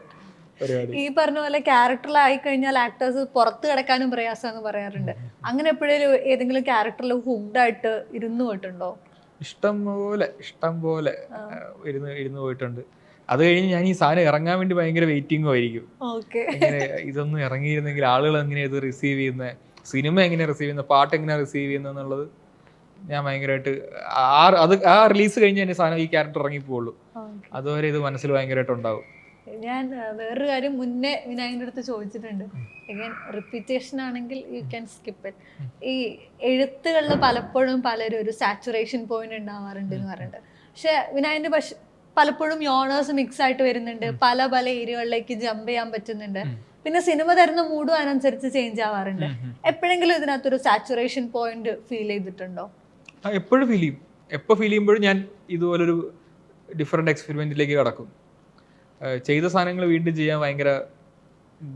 പരിപാടി. ഈ പറഞ്ഞ പോലെ ക്യാരക്ടറിലായി കഴിഞ്ഞാൽ ആക്ടേഴ്സ് പുറത്ത് കിടക്കാനും പ്രയാസമെന്ന് പറയാറുണ്ട്. അങ്ങനെ എപ്പോഴേലും ഏതെങ്കിലും ക്യാരക്ടറിൽ ഹുക്ഡ് ആയിട്ട് ഇരുന്നു പോയിട്ടുണ്ടോ? ഇഷ്ടം പോലെ ഇരുന്ന് പോയിട്ടുണ്ട്. അത് കഴിഞ്ഞ് ഞാൻ ഈ സാധനം ഇറങ്ങാൻ വേണ്ടി ഭയങ്കര വെയിറ്റിംഗും ആയിരിക്കും. ഇങ്ങനെ ഇതൊന്നും ഇറങ്ങിയിരുന്നെങ്കിൽ ആളുകൾ എങ്ങനെയാ ഇത് റിസീവ് ചെയ്യുന്നത്, സിനിമ എങ്ങനെയാ റിസീവ് ചെയ്യുന്നത്, പാട്ട് എങ്ങനെയാ റിസീവ് ചെയ്യുന്നത് എന്നുള്ളത് ഞാൻ ഭയങ്കരമായിട്ട് ആ റിലീസ് കഴിഞ്ഞ് തന്നെ സാധനം ഈ ക്യാരക്ടർ ഇറങ്ങിപ്പോവുള്ളൂ. അതുവരെ ഇത് മനസ്സിൽ ഭയങ്കരമായിട്ട് ഉണ്ടാവും. ഞാൻ വേറൊരു കാര്യം മുന്നേ വിനായകൻ്റെ അടുത്ത് ചോദിച്ചിട്ടുണ്ട്. അഗൈൻ റിപ്പീറ്റേഷൻ ആണെങ്കിൽ യു ക്യാൻ സ്കിപ്പ് ഇറ്റ്. ഈ എഴുത്തുകളിൽ പലപ്പോഴും പലരും ഒരു സാച്ചുറേഷൻ പോയിന്റ് ഉണ്ടാവാറുണ്ട് എന്ന് പറയുന്നുണ്ട്. പക്ഷെ വിനായകൻ്റെ പലപ്പോഴും യോണേഴ്സ് മിക്സ് ആയിട്ട് വരുന്നുണ്ട്, പല പല ഏരിയകളിലേക്ക് ജമ്പ് ചെയ്യാൻ പറ്റുന്നുണ്ട്. പിന്നെ സിനിമ തരുന്ന മൂഡും അതിനനുസരിച്ച് ചേഞ്ച് ആവാറുണ്ട്. എപ്പോഴെങ്കിലും ഇതിനകത്തൊരു സാച്ചുറേഷൻ പോയിന്റ് ഫീൽ ചെയ്തിട്ടുണ്ടോ? എപ്പോഴും ഫീൽ ചെയ്യും. എപ്പോൾ ഫീൽ ചെയ്യുമ്പോഴും ഞാൻ ഇതുപോലൊരു ഡിഫറെന്റ് എക്സ്പെരിമെന്റിലേക്ക് കടക്കും. ചെയ്ത സാധനങ്ങൾ വീണ്ടും ചെയ്യാൻ ഭയങ്കര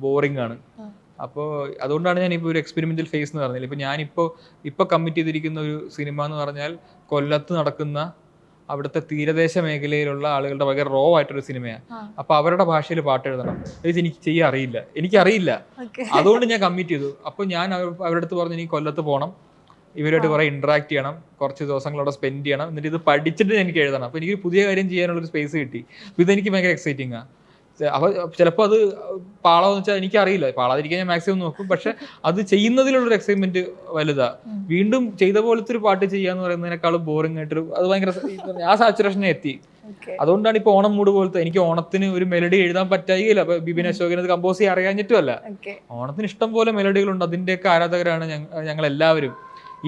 ബോറിംഗ് ആണ്. അപ്പോൾ അതുകൊണ്ടാണ് ഞാൻ ഇപ്പോൾ ഒരു എക്സ്പെരിമെന്റൽ ഫേസ് എന്ന് പറഞ്ഞില്ല. ഇപ്പോൾ ഞാനിപ്പോൾ കമ്മിറ്റ് ചെയ്തിരിക്കുന്ന ഒരു സിനിമ എന്ന് പറഞ്ഞാൽ കൊല്ലത്ത് നടക്കുന്ന അവിടുത്തെ തീരദേശ മേഖലയിലുള്ള ആളുകളുടെ ഭയങ്കര റോ ആയിട്ടൊരു സിനിമയാണ്. അപ്പൊ അവരുടെ ഭാഷയിൽ പാട്ട് എഴുതണം. ഇത് എനിക്ക് ചെയ്യാൻ അറിയില്ല, എനിക്കറിയില്ല. അതുകൊണ്ട് ഞാൻ കമ്മിറ്റ് ചെയ്തു. അപ്പൊ ഞാൻ അവരുടെ അടുത്ത് പറഞ്ഞു, എനിക്ക് കൊല്ലത്ത് പോകണം, ഇവരുമായിട്ട് കുറെ ഇന്ററാക്ട് ചെയ്യണം, കുറച്ച് ദിവസങ്ങൾ അവിടെ സ്പെൻഡ് ചെയ്യണം, എന്നിട്ട് ഇത് പഠിച്ചിട്ട് എനിക്ക് എഴുതണം. അപ്പൊ എനിക്ക് പുതിയ കാര്യം ചെയ്യാനുള്ളൊരു സ്പേസ് കിട്ടി. അപ്പൊ ഇതെനിക്ക് ഭയങ്കര എക്സൈറ്റിംഗ് ആണ്. അപ്പൊ ചിലപ്പോൾ അത് പാളാന്ന് വെച്ചാൽ എനിക്കറിയില്ല, പാളാതിരിക്കാൻ ഞാൻ മാക്സിമം നോക്കും. പക്ഷെ അത് ചെയ്യുന്നതിലുള്ളൊരു എക്സൈറ്റ്മെന്റ് വലുതാ. വീണ്ടും ചെയ്ത പോലത്തെ ഒരു പാട്ട് ചെയ്യാന്ന് പറയുന്നതിനേക്കാളും ബോറിംഗ് ആയിട്ടൊരു അത് ഭയങ്കര ആ സാച്ചുറേഷനെ എത്തി. അതുകൊണ്ടാണ് ഇപ്പൊ ഓണം മൂഡ് പോലത്തെ, എനിക്ക് ഓണത്തിന് ഒരു മെലഡി എഴുതാൻ പറ്റായില്ല. അപ്പൊ ബിപിൻ അശോകന് അത് കമ്പോസ് ചെയ്യാൻ അറിയാഞ്ഞിട്ടും അല്ല. ഓണത്തിന് ഇഷ്ടം പോലെ മെലഡികളുണ്ട്, അതിന്റെയൊക്കെ ആരാധകരാണ് ഞങ്ങൾ എല്ലാവരും.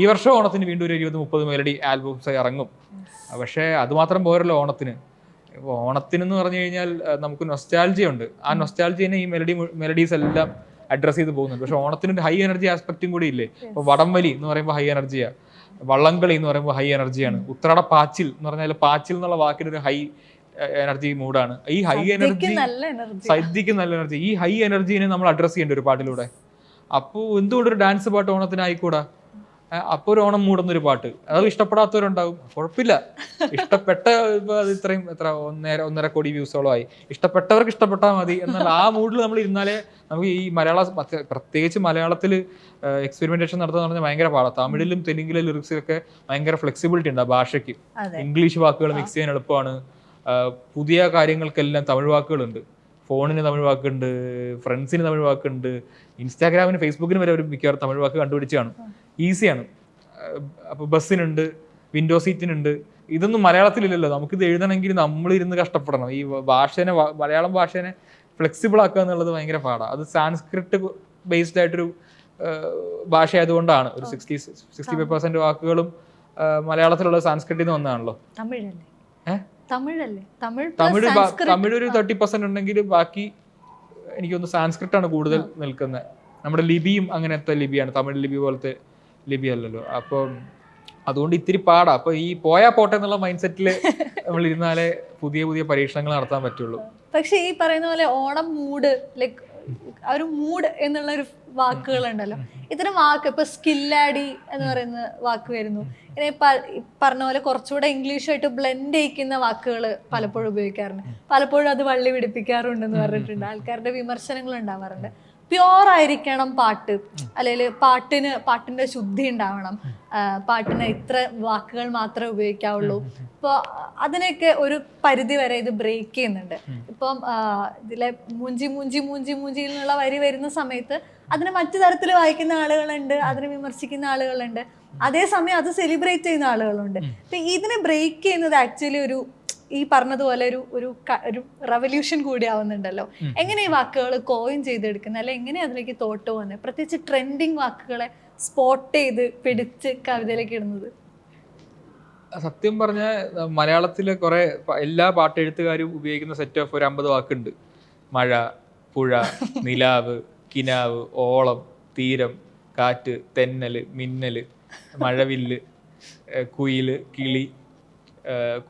ഈ വർഷം ഓണത്തിന് വീണ്ടും ഒരു 20-30 മെലഡി ആൽബംസ് ഇറങ്ങും. പക്ഷെ അതുമാത്രം പോരല്ലോ ഓണത്തിന്. ഇപ്പോൾ ഓണത്തിനെന്ന് പറഞ്ഞു കഴിഞ്ഞാൽ നമുക്ക് നൊസ്റ്റാൾജിയ ഉണ്ട്. ആ നൊസ്റ്റാൾജിയെ ഈ മെലഡീസ് എല്ലാം അഡ്രസ് ചെയ്ത് പോകുന്നുണ്ട്. പക്ഷെ ഓണത്തിന് ഹൈ എനർജി ആസ്പെക്റ്റും കൂടി ഇല്ലേ. ഇപ്പോൾ വടംവലി എന്ന് പറയുമ്പോൾ ഹൈ എനർജിയാണ്, വള്ളംകളി എന്ന് പറയുമ്പോൾ ഹൈ എനർജിയാണ്, ഉത്രാട പാച്ചിൽ എന്ന് പറഞ്ഞാൽ പാച്ചിൽ എന്നുള്ള വാക്കിനൊരു ഹൈ എനർജി മൂഡാണ്. ഈ ഹൈ എനർജി, സദ്യക്ക് നല്ല എനർജി, ഈ ഹൈ എനർജീനെ നമ്മൾ അഡ്രസ് ചെയ്യേണ്ട ഒരു പാട്ടിലൂടെ. അപ്പോൾ എന്തുകൊണ്ടൊരു ഡാൻസ് പാട്ട് ഓണത്തിനായിക്കൂടാ? അപ്പോൾ ഒരു ഓണം മൂടുന്നൊരു പാട്ട്, അത് ഇഷ്ടപ്പെടാത്തവരുണ്ടാവും, കുഴപ്പമില്ല. ഇഷ്ടപ്പെട്ട അത് ഇത്രയും 1.5 കോടി വ്യൂസോളം ആയി, ഇഷ്ടപ്പെട്ടവർക്ക് ഇഷ്ടപ്പെട്ടാൽ മതി. എന്നാൽ ആ മൂഡിൽ നമ്മൾ ഇരുന്നാലേ നമുക്ക് ഈ പ്രത്യേകിച്ച് മലയാളത്തിൽ എക്സ്പെരിമെന്റേഷൻ നടത്തുക പറഞ്ഞാൽ ഭയങ്കര പാടാണ്. തമിഴിലും തെലുങ്കിലും ലിറിക്സിലൊക്കെ ഭയങ്കര ഫ്ലെക്സിബിലിറ്റി ഉണ്ട് ആ ഭാഷയ്ക്ക്. ഇംഗ്ലീഷ് വാക്കുകൾ മിക്സ് ചെയ്യാൻ എളുപ്പമാണ്. പുതിയ കാര്യങ്ങൾക്കെല്ലാം തമിഴ് വാക്കുകളുണ്ട്. ഫോണിന് തമിഴ് വാക്കുണ്ട്, ഫ്രണ്ട്സിന് തമിഴ് വാക്കുണ്ട്, ഇൻസ്റ്റാഗ്രാമിന് ഫേസ്ബുക്കിന് വരെ ഒരു മിക്കവാറും തമിഴ് വാക്ക് കണ്ടുപിടിച്ച് കാണും. ഈസിയാണ്. അപ്പോൾ ബസ്സിനുണ്ട്, വിൻഡോ സീറ്റിനുണ്ട്. ഇതൊന്നും മലയാളത്തിലില്ലല്ലോ. നമുക്കിത് എഴുതണമെങ്കിൽ നമ്മളിരുന്ന് കഷ്ടപ്പെടണം. ഈ മലയാളം ഭാഷേനെ ഫ്ലെക്സിബിൾ ആക്കുക എന്നുള്ളത് ഭയങ്കര പാടാണ്. അത് സാൻസ്ക്രിറ്റ് ബേസ്ഡ് ആയിട്ടൊരു ഭാഷ ആയതുകൊണ്ടാണ് ഒരു 65% വാക്കുകളും മലയാളത്തിലുള്ള സാൻസ്ക്രിറ്റിൽ നിന്ന് വന്നതാണല്ലോ. തമിഴ് ഒരു 30% ഉണ്ടെങ്കിൽ ബാക്കി എനിക്കൊന്ന് സാൻസ്ക്രിറ്റ് ആണ് കൂടുതൽ നിൽക്കുന്നത്. നമ്മുടെ ലിപിയും അങ്ങനത്തെ ലിപിയാണ്, തമിഴ് ലിപി പോലത്തെ ലിപി അല്ലല്ലോ. അപ്പം അതുകൊണ്ട് ഇത്തിരി പാടാ. അപ്പൊ ഈ പോയാ പോട്ടെ എന്നുള്ള മൈൻഡ് സെറ്റില് നമ്മൾ ഇരുന്നാലേ പുതിയ പുതിയ പരീക്ഷണങ്ങൾ നടത്താൻ പറ്റുള്ളൂ. പക്ഷെ ഈ പറയുന്ന പോലെ ഓണം മൂഡ്, ലൈക്ക് ഒരു മൂഡ് എന്നുള്ള ഒരു വാക്കുകളുണ്ടല്ലോ, ഇത്തരം വാക്ക് ഇപ്പൊ സ്കില്ലാഡി എന്ന് പറയുന്ന വാക്ക് വരുന്നു. ഇങ്ങനെ പറഞ്ഞ പോലെ കുറച്ചുകൂടെ ഇംഗ്ലീഷായിട്ട് ബ്ലെൻഡ് ചെയ്യിക്കുന്ന വാക്കുകൾ പലപ്പോഴും ഉപയോഗിക്കാറുണ്ട്. പലപ്പോഴും അത് വള്ളി പിടിപ്പിക്കാറുണ്ടെന്ന് പറഞ്ഞിട്ടുണ്ട്. ആൾക്കാരുടെ വിമർശനങ്ങൾ ഉണ്ടാവാറുണ്ട്. പ്യോർ ആയിരിക്കണം പാട്ട്, അല്ലെങ്കിൽ പാട്ടിന്റെ ശുദ്ധി ഉണ്ടാവണം, പാട്ടിന് ഇത്ര വാക്കുകൾ മാത്രമേ ഉപയോഗിക്കാവുള്ളൂ. ഇപ്പോൾ അതിനൊക്കെ ഒരു പരിധി വരെ ഇത് ബ്രേക്ക് ചെയ്യുന്നുണ്ട്. ഇപ്പം ഇതിലെ മൂഞ്ചി മൂഞ്ചി മൂഞ്ചി മൂഞ്ചിയിൽ നിന്നുള്ള വരി വരുന്ന സമയത്ത് അതിനെ മറ്റു തരത്തിൽ വായിക്കുന്ന ആളുകളുണ്ട്, അതിനെ വിമർശിക്കുന്ന ആളുകളുണ്ട്, അതേസമയം അത് സെലിബ്രേറ്റ് ചെയ്യുന്ന ആളുകളുണ്ട്. അപ്പം ഇതിനെ ബ്രേക്ക് ചെയ്യുന്നത് ആക്ച്വലി ഈ പറഞ്ഞതുപോലെ ഒരു റവല്യൂഷൻ കൂടി ആവുന്നുണ്ടല്ലോ. എങ്ങനെ ഈ വാക്കുകൾ കോയിൻ ചെയ്തെടുക്കുന്നത്, അല്ലെ എങ്ങനെ അതിലേക്ക് തോട്ട് പോകുന്നത്, പ്രത്യേകിച്ച് ട്രെൻഡിങ് വാക്കുകളെ സ്പോട്ട് ചെയ്ത് പിടിച്ച് കവിതയിലേക്ക് ഇടുന്നത്? സത്യം പറഞ്ഞാൽ മലയാളത്തിലെ കുറെ എല്ലാ പാട്ടെഴുത്തുകാരും ഉപയോഗിക്കുന്ന സെറ്റ് ഓഫ് ഒരു 50 വാക്കുണ്ട്. മഴ, പുഴ, നിലാവ്, കിനാവ്, ഓളം, തീരം, കാറ്റ്, തെന്നല്, മിന്നല്, മഴവില്ല്, കുയില്, കിളി,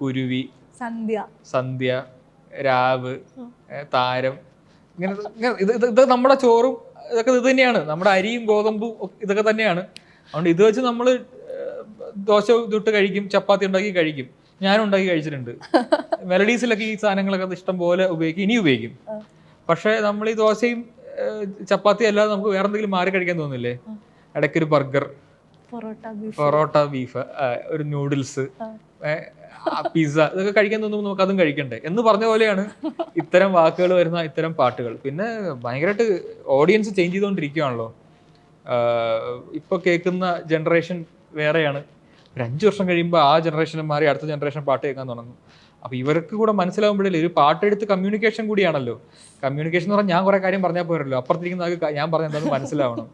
കുരുവി, സന്ധ്യ, രാവ്, താരം, ഇങ്ങനെ ഇത് നമ്മുടെ ചോറും ഇതൊക്കെ ഇത് തന്നെയാണ്. നമ്മുടെ അരിയും ഗോതമ്പും ഇതൊക്കെ തന്നെയാണ്. അതുകൊണ്ട് ഇത് വെച്ച് നമ്മൾ ദോശ ചുട്ട് കഴിക്കും, ചപ്പാത്തി ഉണ്ടാക്കി കഴിക്കും. ഞാനും ഉണ്ടാക്കി കഴിച്ചിട്ടുണ്ട്. മെലഡീസിലൊക്കെ ഈ സാധനങ്ങളൊക്കെ ഇഷ്ടം പോലെ ഉപയോഗിക്കും, ഇനി ഉപയോഗിക്കും. പക്ഷെ നമ്മൾ ഈ ദോശയും ചപ്പാത്തിയും അല്ലാതെ നമുക്ക് വേറെ എന്തെങ്കിലും മാറി കഴിക്കാൻ തോന്നില്ലേ? ഇടയ്ക്കൊരു ബർഗർ, പൊറോട്ട ബീഫ്, ഒരു നൂഡിൽസ്, പിസ്സ, ഇതൊക്കെ കഴിക്കാൻ തോന്നുമ്പോൾ നമുക്ക് അതും കഴിക്കണ്ടേ എന്ന് പറഞ്ഞ പോലെയാണ് ഇത്തരം വാക്കുകൾ വരുന്ന ഇത്തരം പാട്ടുകൾ. പിന്നെ ഭയങ്കരമായിട്ട് ഓഡിയൻസ് ചേഞ്ച് ചെയ്തുകൊണ്ടിരിക്കുകയാണല്ലോ. ഇപ്പൊ കേൾക്കുന്ന ജനറേഷൻ വേറെയാണ്. ഒരു 5 വർഷം കഴിയുമ്പോൾ ആ ജനറേഷൻ മാറി അടുത്ത ജനറേഷൻ പാട്ട് കേൾക്കാൻ തുടങ്ങും. അപ്പൊ ഇവർക്ക് കൂടെ മനസ്സിലാവുമ്പോഴേ ഒരു പാട്ടെടുത്ത് കമ്മ്യൂണിക്കേഷൻ കൂടിയാണല്ലോ. കമ്മ്യൂണിക്കേഷൻ എന്ന് പറഞ്ഞാൽ ഞാൻ കുറെ കാര്യം പറഞ്ഞാൽ പോരല്ലോ, അപ്പുറത്തിരിക്കുന്ന ഞാൻ പറഞ്ഞ എന്താണെന്ന് മനസ്സിലാവണം.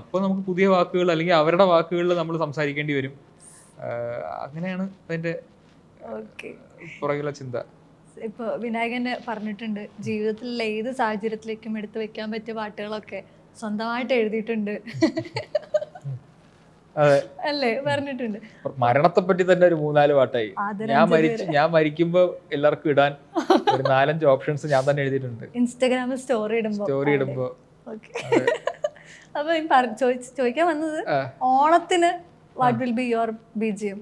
അപ്പോൾ നമുക്ക് പുതിയ വാക്കുകൾ അല്ലെങ്കിൽ അവരുടെ വാക്കുകളിൽ നമ്മൾ സംസാരിക്കേണ്ടി വരും. അങ്ങനെയാണ് അതിന്റെ പുറകിലുള്ള ചിന്ത. ഇപ്പൊ വിനായകന് പറഞ്ഞിട്ടുണ്ട് ജീവിതത്തിലുള്ള ഏത് സാഹചര്യത്തിലേക്കും എടുത്തു വെക്കാൻ പറ്റിയ പാട്ടുകളൊക്കെ സ്വന്തമായിട്ട് എഴുതിയിട്ടുണ്ട് അല്ലേ, പറഞ്ഞിട്ടുണ്ട്. മരണത്തെ പറ്റി തന്നെ ഒരു 3-4 പാട്ടായി. ഞാൻ മരിക്കുമ്പോ എല്ലാവർക്കും ഇടാൻ ഒരു 4-5 ഓപ്ഷൻസ് ഞാൻ തന്നെ എഴുതിയിട്ടുണ്ട് ഇൻസ്റ്റാഗ്രാമിൽ സ്റ്റോറി ഇടുമ്പോ. അപ്പൊ ചോദിക്കാൻ വന്നത്, ഓണത്തിന് what will be your BGM?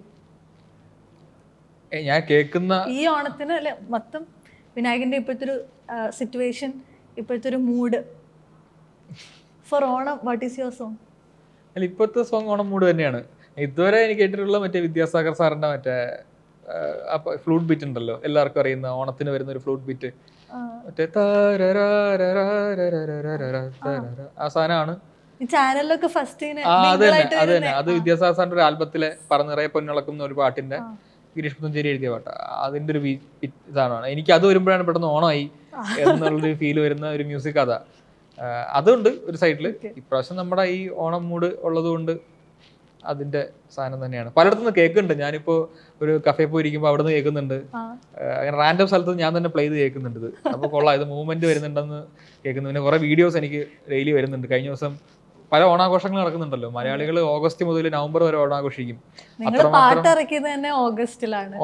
ഞാൻ കേൾക്കുന്ന ഈ ഓണത്തിന് അല്ലെ മൊത്തം വിനായകന്റെ ഇപ്പോഴത്തെ ഒരു സിറ്റുവേഷൻ, ഇപ്പോഴത്തെ ഒരു mood for Onam, what is your song? അല്ല, ഇപ്പോഴത്തെ സോങ് ഓണം മൂഡ് തന്നെയാണ്. ഇതുവരെ എനിക്ക് കേട്ടിട്ടുള്ള മറ്റേ വിദ്യാസാഗർ സാറിന്റെ മറ്റേ ഫ്ലൂട്ട് ബീറ്റ് ഉണ്ടല്ലോ, എല്ലാവർക്കും അറിയുന്ന ഓണത്തിന് വരുന്ന ഒരു ഫ്ലൂട്ട് ബീറ്റ്, മറ്റേ ആ സാധനമാണ്. ചാനലിലൊക്കെ ഫസ്റ്റ് അത് തന്നെ അത് വിദ്യാസാഗർ സാറിന്റെ ഒരു ആൽബത്തിലെ പറന്നിറയെ പൊന്നിളക്കുന്ന ഒരു പാട്ടിന്റെ ഗിരീഷ് പുത്തഞ്ചേരി എഴുതിയ പാട്ട്. അതിന്റെ ഒരു ഇതാണ്. എനിക്ക് അത് വരുമ്പോഴാണ് പെട്ടെന്ന് ഓണമായി എന്നുള്ളൊരു ഫീല് വരുന്ന ഒരു മ്യൂസിക്. അതുകൊണ്ട് ഒരു സൈഡില് ഇപ്രാവശ്യം നമ്മുടെ ഈ ഓണം മൂഡ് ഉള്ളത് കൊണ്ട് അതിന്റെ സാധനം തന്നെയാണ്. പലയിടത്തുനിന്ന് കേൾക്കുന്നുണ്ട്. ഞാനിപ്പോ ഒരു കഫേ പോയിരിക്കുമ്പോ അവിടെ നിന്ന് കേൾക്കുന്നുണ്ട്. അങ്ങനെ റാൻഡം സ്ഥലത്ത് ഞാൻ തന്നെ പ്ലേ ചെയ്ത് കേൾക്കുന്നുണ്ട്. അപ്പൊ കൊള്ളാം, ഇത് മൂവ്മെന്റ് വരുന്നുണ്ടെന്ന് കേൾക്കുന്നു. പിന്നെ കുറെ വീഡിയോസ് എനിക്ക് ഡെയിലി വരുന്നുണ്ട്. കഴിഞ്ഞ ദിവസം പല ഓണാഘോഷങ്ങൾ നടക്കുന്നുണ്ടല്ലോ. മലയാളികൾ ഓഗസ്റ്റ് മുതൽ നവംബർ വരെ ഓണാഘോഷിക്കും.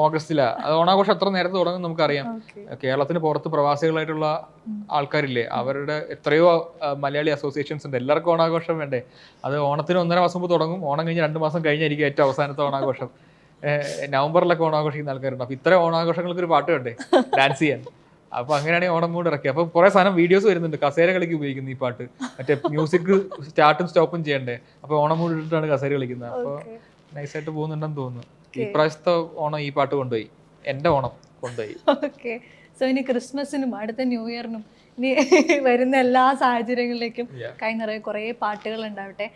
ഓഗസ്റ്റിലാ അത് ഓണാഘോഷം എത്ര നേരത്തെ തുടങ്ങും നമുക്കറിയാം. കേരളത്തിന് പുറത്ത് പ്രവാസികളായിട്ടുള്ള ആൾക്കാരില്ലേ, അവരുടെ എത്രയോ മലയാളി അസോസിയേഷൻസ് ഉണ്ട്. എല്ലാവർക്കും ഓണാഘോഷം വേണ്ടേ? അത് ഓണത്തിന് 1.5 മാസം മുമ്പ് തുടങ്ങും. ഓണം കഴിഞ്ഞ് 2 മാസം കഴിഞ്ഞായിരിക്കും ഏറ്റവും അവസാനത്തെ ഓണാഘോഷം. നവംബറിലൊക്കെ ഓണാഘോഷിക്കുന്ന ആൾക്കാരുണ്ട്. അപ്പൊ ഇത്തരം ഓണാഘോഷങ്ങൾക്ക് ഒരു പാട്ട് വേണ്ടേ ഡാൻസ് ചെയ്യാൻ? അപ്പൊ അങ്ങനെയാണെങ്കിൽ ഓണം മൂഡ് ഇറക്കി. അപ്പൊ കുറെ സാധനം വീഡിയോസ് വരുന്നുണ്ട്. കസേര കളിക്ക് ഉപയോഗിക്കുന്നു ഈ പാട്ട്. മറ്റേ മ്യൂസിക് സ്റ്റാർട്ടും സ്റ്റോപ്പും ചെയ്യണ്ടേ? അപ്പൊ ഓണം മൂഡ് ഇട്ടിട്ടാണ് കസേര കളിക്കുന്നത്. അപ്പൊ നൈസായിട്ട് പോകുന്നുണ്ടെന്ന് തോന്നുന്നു. ഇപ്രാവശ്യത്തെ ഓണം ഈ പാട്ട് കൊണ്ടുപോയി, എന്റെ ഓണം കൊണ്ടുപോയി. ഓക്കെ, സോ ഇനി ക്രിസ്മസിനും അടുത്ത ന്യൂ ഇയറിനും ഇനി വരുന്ന എല്ലാ സാഹചര്യങ്ങളിലേക്കും കൈ നിറയെ കുറെ പാട്ടുകൾ ഉണ്ടാവട്ടെ.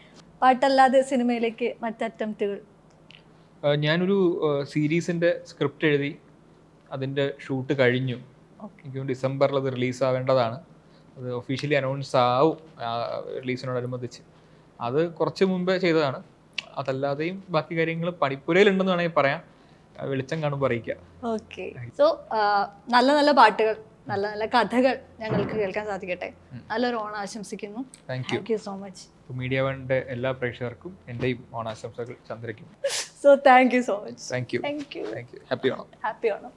പാട്ടല്ലാതെ സിനിമയിലേക്ക് മറ്റ് അറ്റംപ്റ്റുകൾ? ഞാനൊരു സീരീസിന്റെ സ്ക്രിപ്റ്റ് എഴുതി, അതിന്റെ ഷൂട്ട് കഴിഞ്ഞു. എനിക്ക് ഡിസംബറിൽ അത് റിലീസ് ആവേണ്ടതാണ്. അത് ഒഫീഷ്യലി അനൗൺസ് ആവും റിലീസിനോടനുബന്ധിച്ച്. അത് കുറച്ച് മുമ്പേ ചെയ്തതാണ്. അതല്ലാതെയും ബാക്കി കാര്യങ്ങൾ പണിപ്പുരയിലുണ്ടെന്ന് വേണമെങ്കിൽ പറയാം. വെളിച്ചം കാണുമ്പോൾ അറിയിക്കാം. ഓക്കെ, സോ നല്ല നല്ല പാട്ടുകൾ, നല്ല നല്ല കഥകൾ ഞങ്ങൾക്ക് കേൾക്കാൻ സാധിക്കട്ടെ. നല്ലൊരു ഓണം ആശംസിക്കുന്നു. Thank you so much. Media വണ്ണിന്റെ എല്ലാ പ്രേക്ഷകർക്കും എന്റെയും ഓണാശംസകൾ. ചന്ദ്രയ്ക്കും. So thank you so much. Thank you. Happy Onam. Happy Onam.